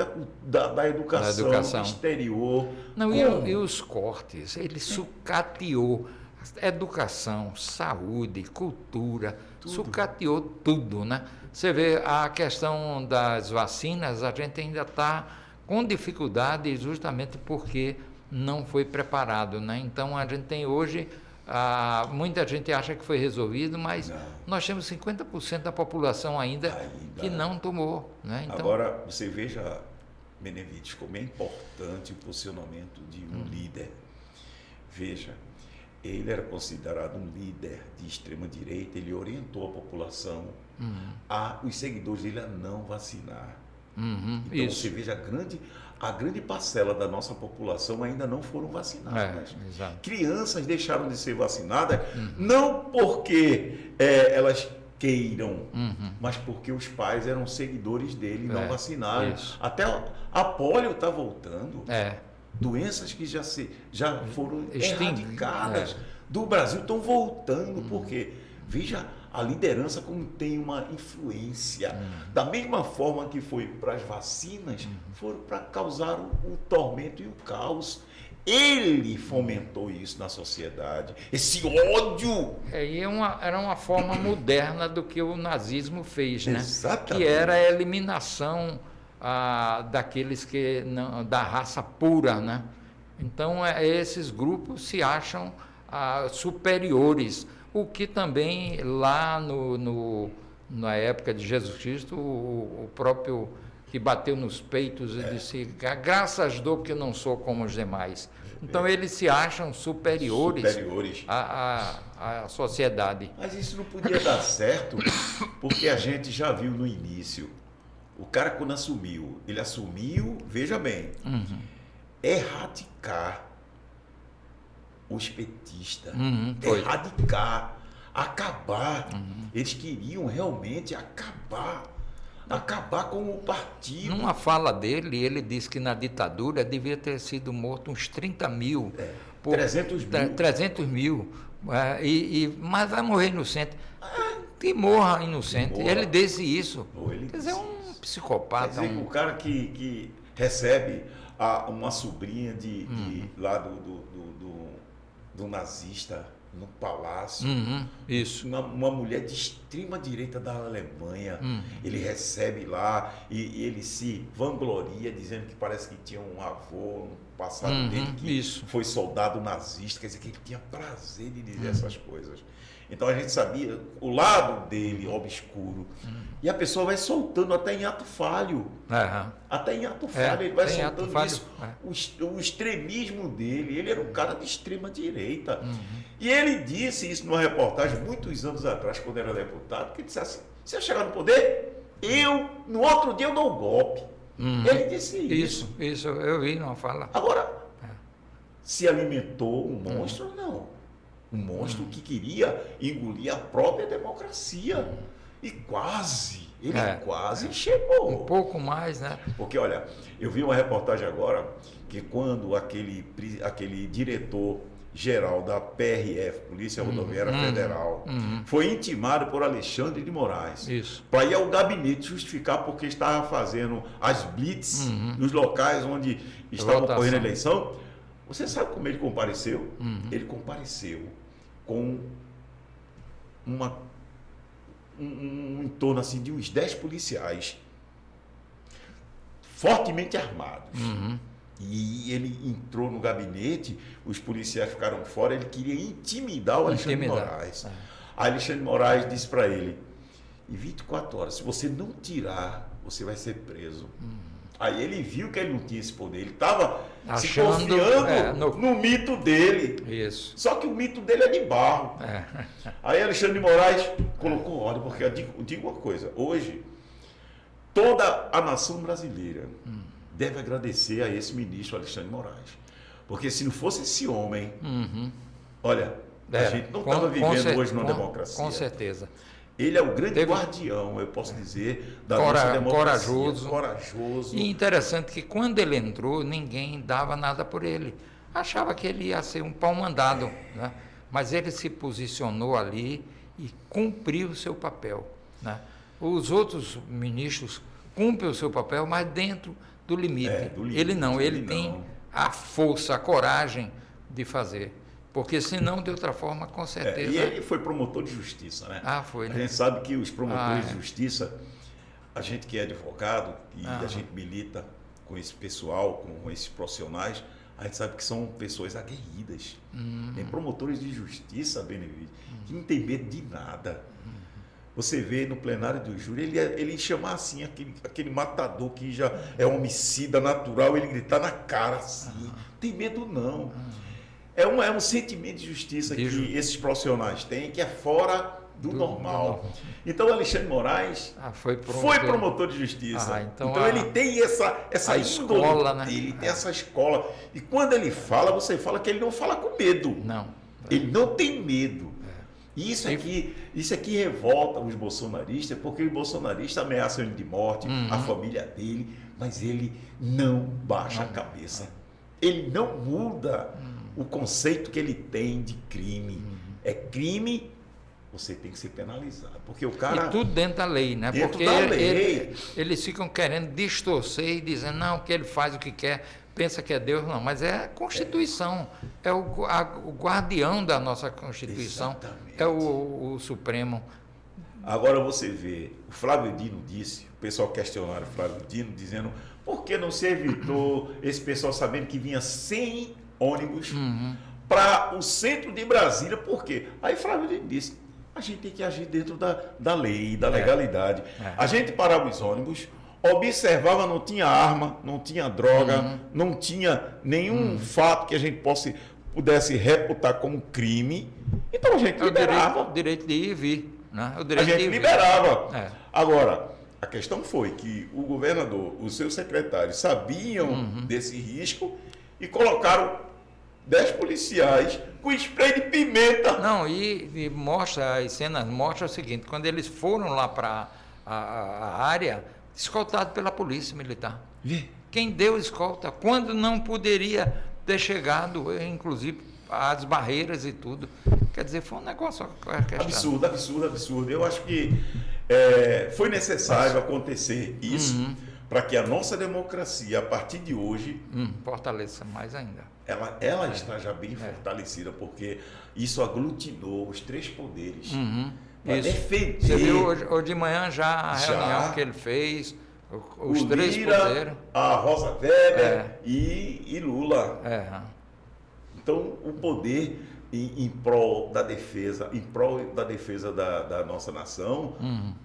da Educação Exterior? Não, e os cortes? Ele sucateou educação, saúde, cultura, sucateou tudo, né? Você vê a questão das vacinas, a gente ainda está com dificuldade justamente porque não foi preparado, né? Então a gente tem hoje, muita gente acha que foi resolvido, mas nós temos 50% da população ainda que não tomou, né? Então, agora você veja Benevides, como é importante o posicionamento de um líder. Veja, ele era considerado um líder de extrema-direita, ele orientou a população, os seguidores dele a não vacinar. Então você veja, a grande parcela da nossa população ainda não foram vacinadas. Crianças deixaram de ser vacinadas, não porque elas queiram, mas porque os pais eram seguidores dele e não vacinaram. Até a polio está voltando. Doenças que já foram erradicadas do Brasil estão voltando, porque veja a liderança como tem uma influência. Da mesma forma que foi para as vacinas, foram para causar o tormento e o caos. Ele fomentou isso na sociedade, esse ódio. Era uma forma moderna do que o nazismo fez, né? Exatamente. Que era a eliminação daqueles da raça pura, né? Então, esses grupos se acham superiores, o que também lá na época de Jesus Cristo, o próprio que bateu nos peitos e disse, graças dou que não sou como os demais. Então eles se acham superiores. À sociedade. Mas isso não podia dar certo, porque a gente já viu no início, o cara quando assumiu, ele assumiu, veja bem, erradicar os petistas, erradicar, acabar. Eles queriam realmente acabar com o partido. Numa fala dele, ele disse que na ditadura devia ter sido morto uns 30 mil. 300 mil. Mas vai morrer inocente. Que morra inocente. Ele disse isso. Quer dizer, é um psicopata. Quer dizer, o cara que recebe uma sobrinha lá do nazista no palácio, isso. Uma mulher de extrema direita da Alemanha, ele recebe lá e ele se vangloria dizendo que parece que tinha um avô no passado dele que foi soldado nazista, quer dizer que ele tinha prazer de dizer essas coisas. Então a gente sabia o lado dele obscuro. E a pessoa vai soltando até em ato falho. Até em ato falho ele vai soltando isso. O extremismo dele. Ele era um cara de extrema direita. E ele disse isso numa reportagem muitos anos atrás, quando era deputado, que ele disse assim, se eu chegar no poder, no outro dia eu dou um golpe. Ele disse isso. Isso, eu vi numa fala. Agora, se alimentou um monstro? Não. Um monstro que queria engolir a própria democracia. E quase chegou. Um pouco mais, né? Porque, olha, eu vi uma reportagem agora que quando aquele diretor-geral da PRF, Polícia Rodoviária Federal, foi intimado por Alexandre de Moraes para ir ao gabinete justificar porque estava fazendo as blitz nos locais onde estava ocorrendo a eleição. Você sabe como ele compareceu? Ele compareceu com em torno assim, de uns 10 policiais fortemente armados. E ele entrou no gabinete, os policiais ficaram fora, ele queria intimidar o Alexandre de Moraes. Aí Alexandre de Moraes disse para ele, em 24 horas, se você não tirar, você vai ser preso. Aí ele viu que ele não tinha esse poder, ele estava se confiando no mito dele. Isso. Só que o mito dele é de barro. Aí Alexandre de Moraes colocou ordem, porque eu digo uma coisa, hoje toda a nação brasileira deve agradecer a esse ministro Alexandre de Moraes. Porque se não fosse esse homem, olha, a gente não estava vivendo hoje numa democracia. Com certeza. Ele é o grande guardião, eu posso dizer, da nossa democracia. Corajoso. E interessante que quando ele entrou, ninguém dava nada por ele. Achava que ele ia ser um pau-mandado, né? Mas ele se posicionou ali e cumpriu o seu papel, né? Os outros ministros cumprem o seu papel, mas dentro do limite. Ele não, ele tem a força, a coragem de fazer. Porque senão, de outra forma, com certeza... E ele foi promotor de justiça, né? Foi, né? A gente sabe que os promotores de justiça, a gente que é advogado, e a gente milita com esse pessoal, com esses profissionais, a gente sabe que são pessoas aguerridas. Tem promotores de justiça, Benevides, que não tem medo de nada. você vê no plenário do júri, ele chamar assim, aquele matador que já é homicida natural, ele gritar na cara assim. Não tem medo, não. É um sentimento de justiça que esses profissionais têm, que é fora do normal. Então, Alexandre Moraes foi promotor de justiça. Então ele tem essa escola, né? Ele tem essa escola. E quando ele fala, você fala que ele não fala com medo. Não. Ele não tem medo. E isso aqui revolta os bolsonaristas, porque os bolsonaristas ameaçam ele de morte, a família dele, mas ele não baixa a cabeça. Ele não muda o conceito que ele tem de crime. É crime, você tem que ser penalizado. Porque o cara... E tudo dentro da lei, né? Dentro porque da lei. Eles ficam querendo distorcer e dizendo, não, que ele faz o que quer, pensa que é Deus. Não, mas é a Constituição. É o guardião da nossa Constituição. Exatamente. É o Supremo. Agora você vê, o Flávio Dino disse, o pessoal questionaram o Flávio Dino, dizendo, por que não se evitou esse pessoal sabendo que vinha 100 ônibus para o centro de Brasília? Por quê? Aí Flávio Dino disse, a gente tem que agir dentro da lei, da legalidade. A gente parava os ônibus, observava, não tinha arma, não tinha droga, não tinha nenhum fato que a gente pudesse reputar como crime. Então a gente liberava. O direito de ir e vir. Né? A gente liberava. Agora, a questão foi que o governador, os seus secretários sabiam desse risco e colocaram 10 policiais com spray de pimenta. Não, e mostra, as cenas mostram o seguinte, quando eles foram lá para a área, escoltado pela polícia militar. Quem deu escolta, quando não poderia ter chegado, inclusive, às barreiras e tudo. Quer dizer, foi um negócio... Absurdo. Eu acho que foi necessário acontecer isso para que a nossa democracia, a partir de hoje... fortaleça mais ainda. Ela está já bem fortalecida, porque isso aglutinou os 3 poderes. Para defender... Você viu hoje de manhã já a reunião que ele fez, os 3 poderes. A Rosa Weber e Lula. Então, o poder em prol da defesa, da nossa nação,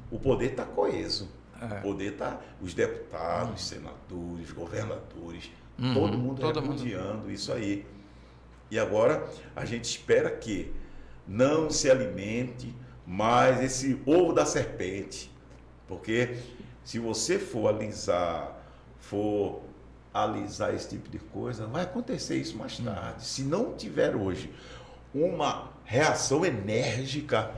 o poder está coeso. O poder está, os deputados, senadores, governadores, todo mundo repudiando isso aí. E agora a gente espera que não se alimente mais esse ovo da serpente, porque se você for alisar esse tipo de coisa, vai acontecer isso mais tarde. Se não tiver hoje uma reação enérgica,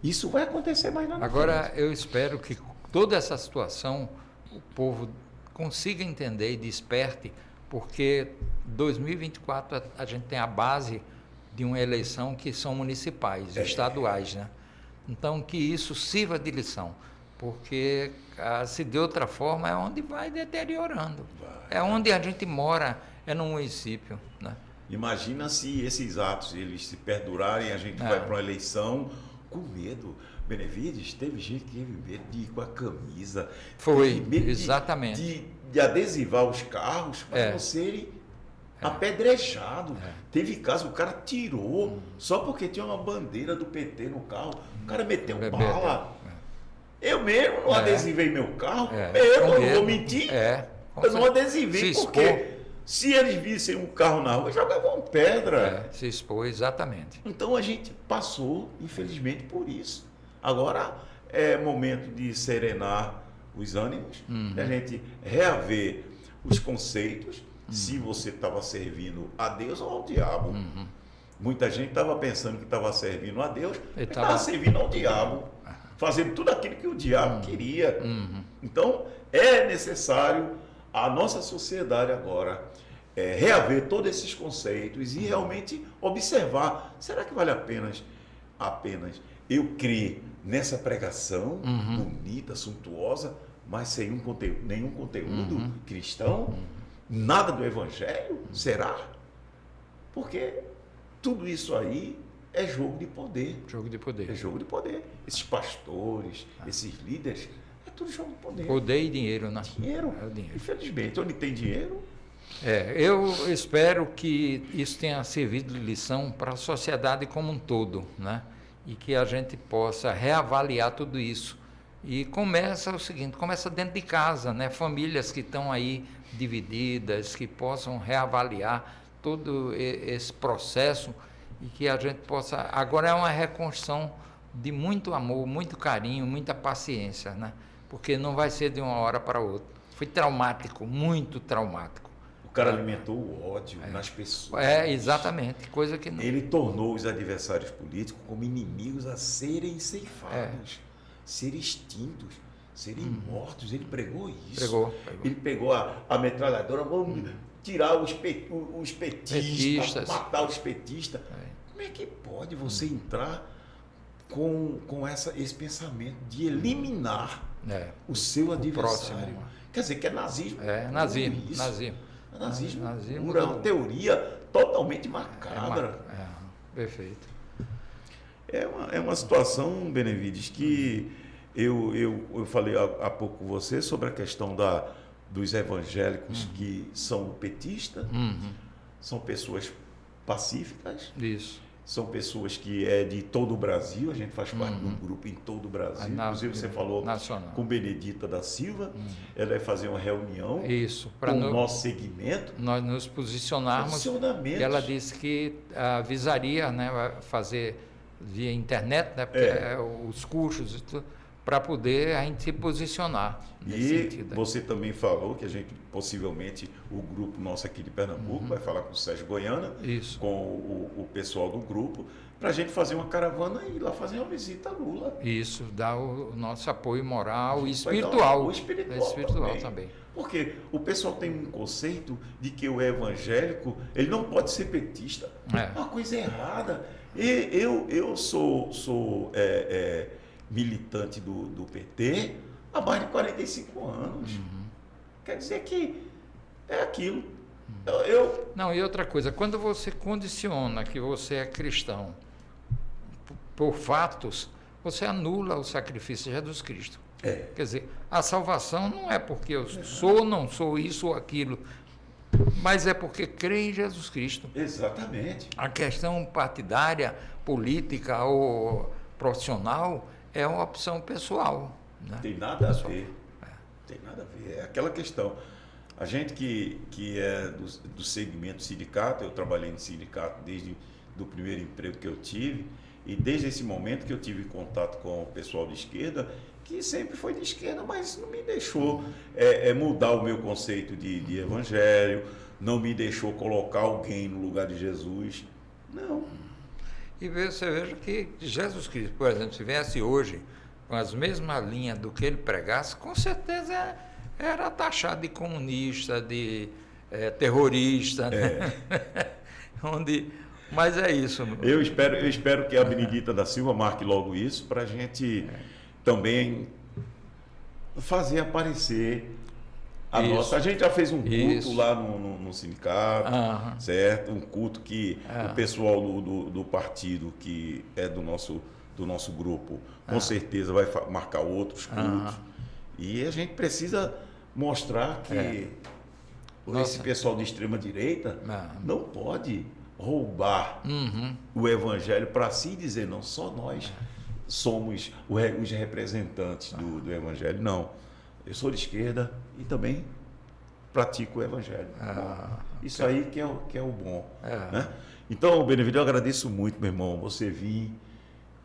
isso vai acontecer mais na frente. Agora, eu espero que toda essa situação o povo consiga entender e desperte, porque 2024 a gente tem a base de uma eleição que são municipais, estaduais, né? Então, que isso sirva de lição, porque se de outra forma é onde vai deteriorando. É onde a gente mora, é no município, né? Imagina se esses atos eles se perdurarem, a gente vai para uma eleição com medo. Benevides, teve gente que teve medo de ir com a camisa. Foi, exatamente. De adesivar os carros para não serem apedrejados. Teve caso, o cara tirou só porque tinha uma bandeira do PT no carro. O cara meteu bala. Eu mesmo não adesivei meu carro. Eu não vou mentir. Eu não adesivei porque se eles vissem um carro na rua, jogavam pedra. Se expôs, exatamente. Então a gente passou, infelizmente, por isso. Agora é momento de serenar os ânimos, a gente reaver os conceitos, se você estava servindo a Deus ou ao diabo. Muita gente estava pensando que estava servindo a Deus, mas estava servindo ao diabo, fazendo tudo aquilo que o diabo queria. Então, é necessário a nossa sociedade agora reaver todos esses conceitos e realmente observar, será que vale a pena apenas eu crer nessa pregação bonita, suntuosa, mas sem nenhum conteúdo cristão? Nada do evangelho? Será? Porque tudo isso aí é jogo de poder. Jogo de poder. É jogo de poder. Esses pastores, esses líderes, é tudo jogo de poder. Poder e dinheiro, né? Dinheiro. É o dinheiro. Infelizmente, onde tem dinheiro... eu espero que isso tenha servido de lição para a sociedade como um todo, né? e que a gente possa reavaliar tudo isso. E começa o seguinte, começa dentro de casa, né? Famílias que estão aí divididas, que possam reavaliar todo esse processo e que a gente possa... Agora é uma reconstrução de muito amor, muito carinho, muita paciência, né? Porque não vai ser de uma hora para outra. Foi traumático, muito traumático. O cara alimentou o ódio nas pessoas. Exatamente. Coisa que não... Ele tornou os adversários políticos como inimigos a serem ceifados, serem extintos, serem mortos. Ele pregou isso. Pregou. Ele pegou a metralhadora, vamos tirar os petistas, matar os petistas. Como é que pode você entrar com esse pensamento de eliminar o seu adversário? Próximo. Quer dizer, que é nazismo. Nazismo. Isso. Nazismo. Nazismo puro, é uma teoria totalmente macabra. Perfeito. É uma situação, Benevides, que eu falei há pouco com você sobre a questão dos evangélicos que são petistas, são pessoas pacíficas, Isso. são pessoas que é de todo o Brasil, a gente faz parte de um grupo em todo o Brasil. Inclusive você falou nacional. com Benedita da Silva, ela vai fazer uma reunião para com o nosso segmento. Nós nos posicionarmos. E ela disse que avisaria, né, fazer via internet, né, porque os cursos e tudo, para poder a gente se posicionar nesse sentido. Você também falou que a gente, possivelmente, o grupo nosso aqui de Pernambuco vai falar com o Sérgio Goiana, com o pessoal do grupo, para a gente fazer uma caravana e ir lá fazer uma visita a Lula. Isso, dar o nosso apoio moral e espiritual. O espiritual também. Porque o pessoal tem um conceito de que o evangélico ele não pode ser petista. É uma coisa errada. Eu sou militante do PT há mais de 45 anos. Quer dizer que é aquilo. Não, e outra coisa, quando você condiciona que você é cristão por fatos, você anula o sacrifício de Jesus Cristo. Quer dizer, a salvação não é porque eu sou, não sou isso ou aquilo, mas é porque crê em Jesus Cristo. Exatamente. A questão partidária, política ou profissional é uma opção pessoal. Né? Tem nada a ver. Tem nada a ver. É aquela questão. A gente que é do segmento sindicato, eu trabalhei no sindicato desde o primeiro emprego que eu tive, e desde esse momento que eu tive contato com o pessoal de esquerda, que sempre foi de esquerda, mas não me deixou mudar o meu conceito de evangelho, não me deixou colocar alguém no lugar de Jesus. Não. E você veja que Jesus Cristo, por exemplo, se viesse hoje com as mesmas linhas do que ele pregasse, com certeza era taxado de comunista, de terrorista, né? Mas é isso. Eu espero que a Benedita da Silva marque logo isso para a gente também fazer aparecer a nossa. A gente já fez um culto lá no sindicato, certo? Um culto que o pessoal do partido que é do nosso grupo, com certeza vai marcar outros cultos. E a gente precisa mostrar que esse pessoal de extrema direita não pode roubar o evangelho para si dizer, não, só nós somos os representantes do evangelho. Não, eu sou de esquerda e também pratico o evangelho. Isso aí que é o bom. Né? Então, Benevides, eu agradeço muito, meu irmão, você vir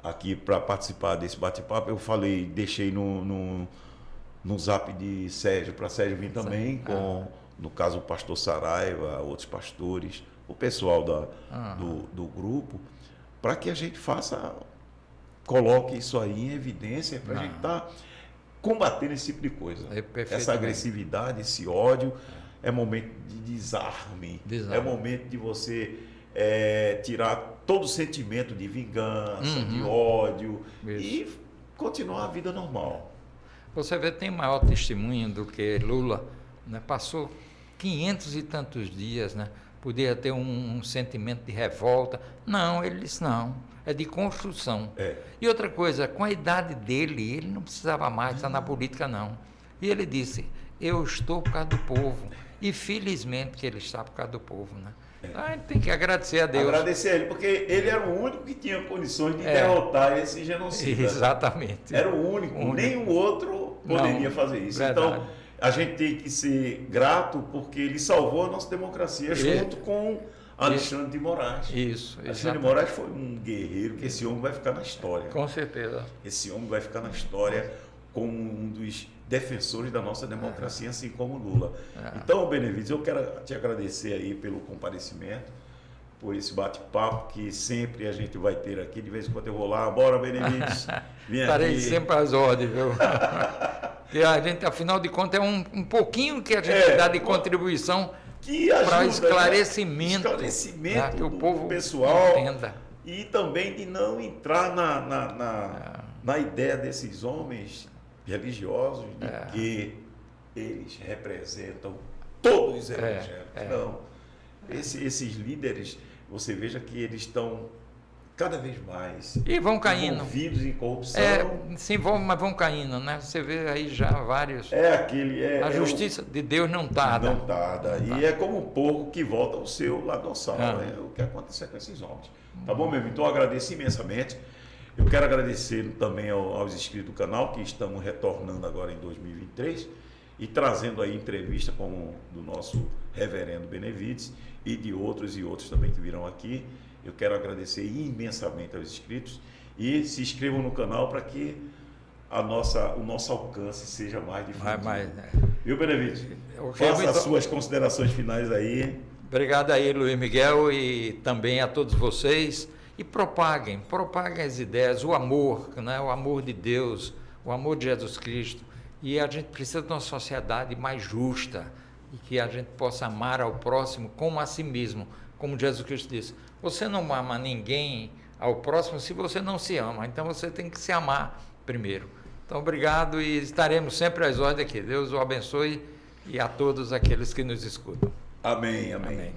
aqui para participar desse bate-papo. Eu falei, deixei no zap de Sérgio, para Sérgio vir também, com, no caso, o pastor Saraiva, outros pastores, o pessoal do grupo, para que a gente coloque isso aí em evidência, para a gente estar combatendo esse tipo de coisa. Essa agressividade, esse ódio, é momento de desarme. É momento de você tirar todo o sentimento de vingança, de ódio, e continuar a vida normal. Você vê, tem maior testemunho do que Lula, né? Passou 500 e tantos dias, né? Podia ter um sentimento de revolta. Não, ele disse não, é de construção. E outra coisa, com a idade dele, ele não precisava mais estar na política, não. E ele disse, eu estou por causa do povo. E felizmente que ele está por causa do povo, né? A gente tem que agradecer a Deus. Agradecer a ele, porque ele era o único que tinha condições de derrotar esse genocida. Exatamente. Era o único. Nenhum outro poderia fazer isso. Verdade. Então, a gente tem que ser grato porque ele salvou a nossa democracia junto com Alexandre de Moraes. Isso. Alexandre de Moraes foi um guerreiro que esse homem vai ficar na história. Com certeza. Esse homem vai ficar na história como um dos defensores da nossa democracia, assim como Lula. Então, Benevides, eu quero te agradecer aí pelo comparecimento, por esse bate-papo que sempre a gente vai ter aqui. De vez em quando eu vou lá, bora, Benevides, vem Estarei aqui. sempre às ordens, viu? Porque a gente, afinal de contas, é um pouquinho que a gente dá de contribuição para esclarecimento, esclarecimento que o povo pessoal entenda. E também de não entrar na ideia desses homens religiosos de que eles representam todos os evangélicos. Não. Esses líderes, você veja que eles estão cada vez mais e vão caindo, envolvidos em corrupção. Se envolvem, mas vão caindo, né? Você vê aí já vários. A justiça de Deus não tarda. Não tarda. E é como o porco que volta ao seu ladaçal. É o que acontece com esses homens. Tá bom, meu amigo? Então eu agradeço imensamente. Eu quero agradecer também aos inscritos do canal, que estamos retornando agora em 2023 e trazendo aí entrevista como do nosso reverendo Benevides e de outros e outros também que virão aqui. Eu quero agradecer imensamente aos inscritos e se inscrevam no canal para que o nosso alcance seja mais difundido. Viu, Benevides? Faça as suas considerações finais aí. Obrigado aí, Luiz Miguel, e também a todos vocês. E propaguem as ideias, o amor, né? O amor de Deus, o amor de Jesus Cristo. E a gente precisa de uma sociedade mais justa e que a gente possa amar ao próximo como a si mesmo, como Jesus Cristo disse. Você não ama ninguém ao próximo se você não se ama, então você tem que se amar primeiro. Então, obrigado e estaremos sempre às ordens aqui. Deus o abençoe e a todos aqueles que nos escutam. Amém, amém.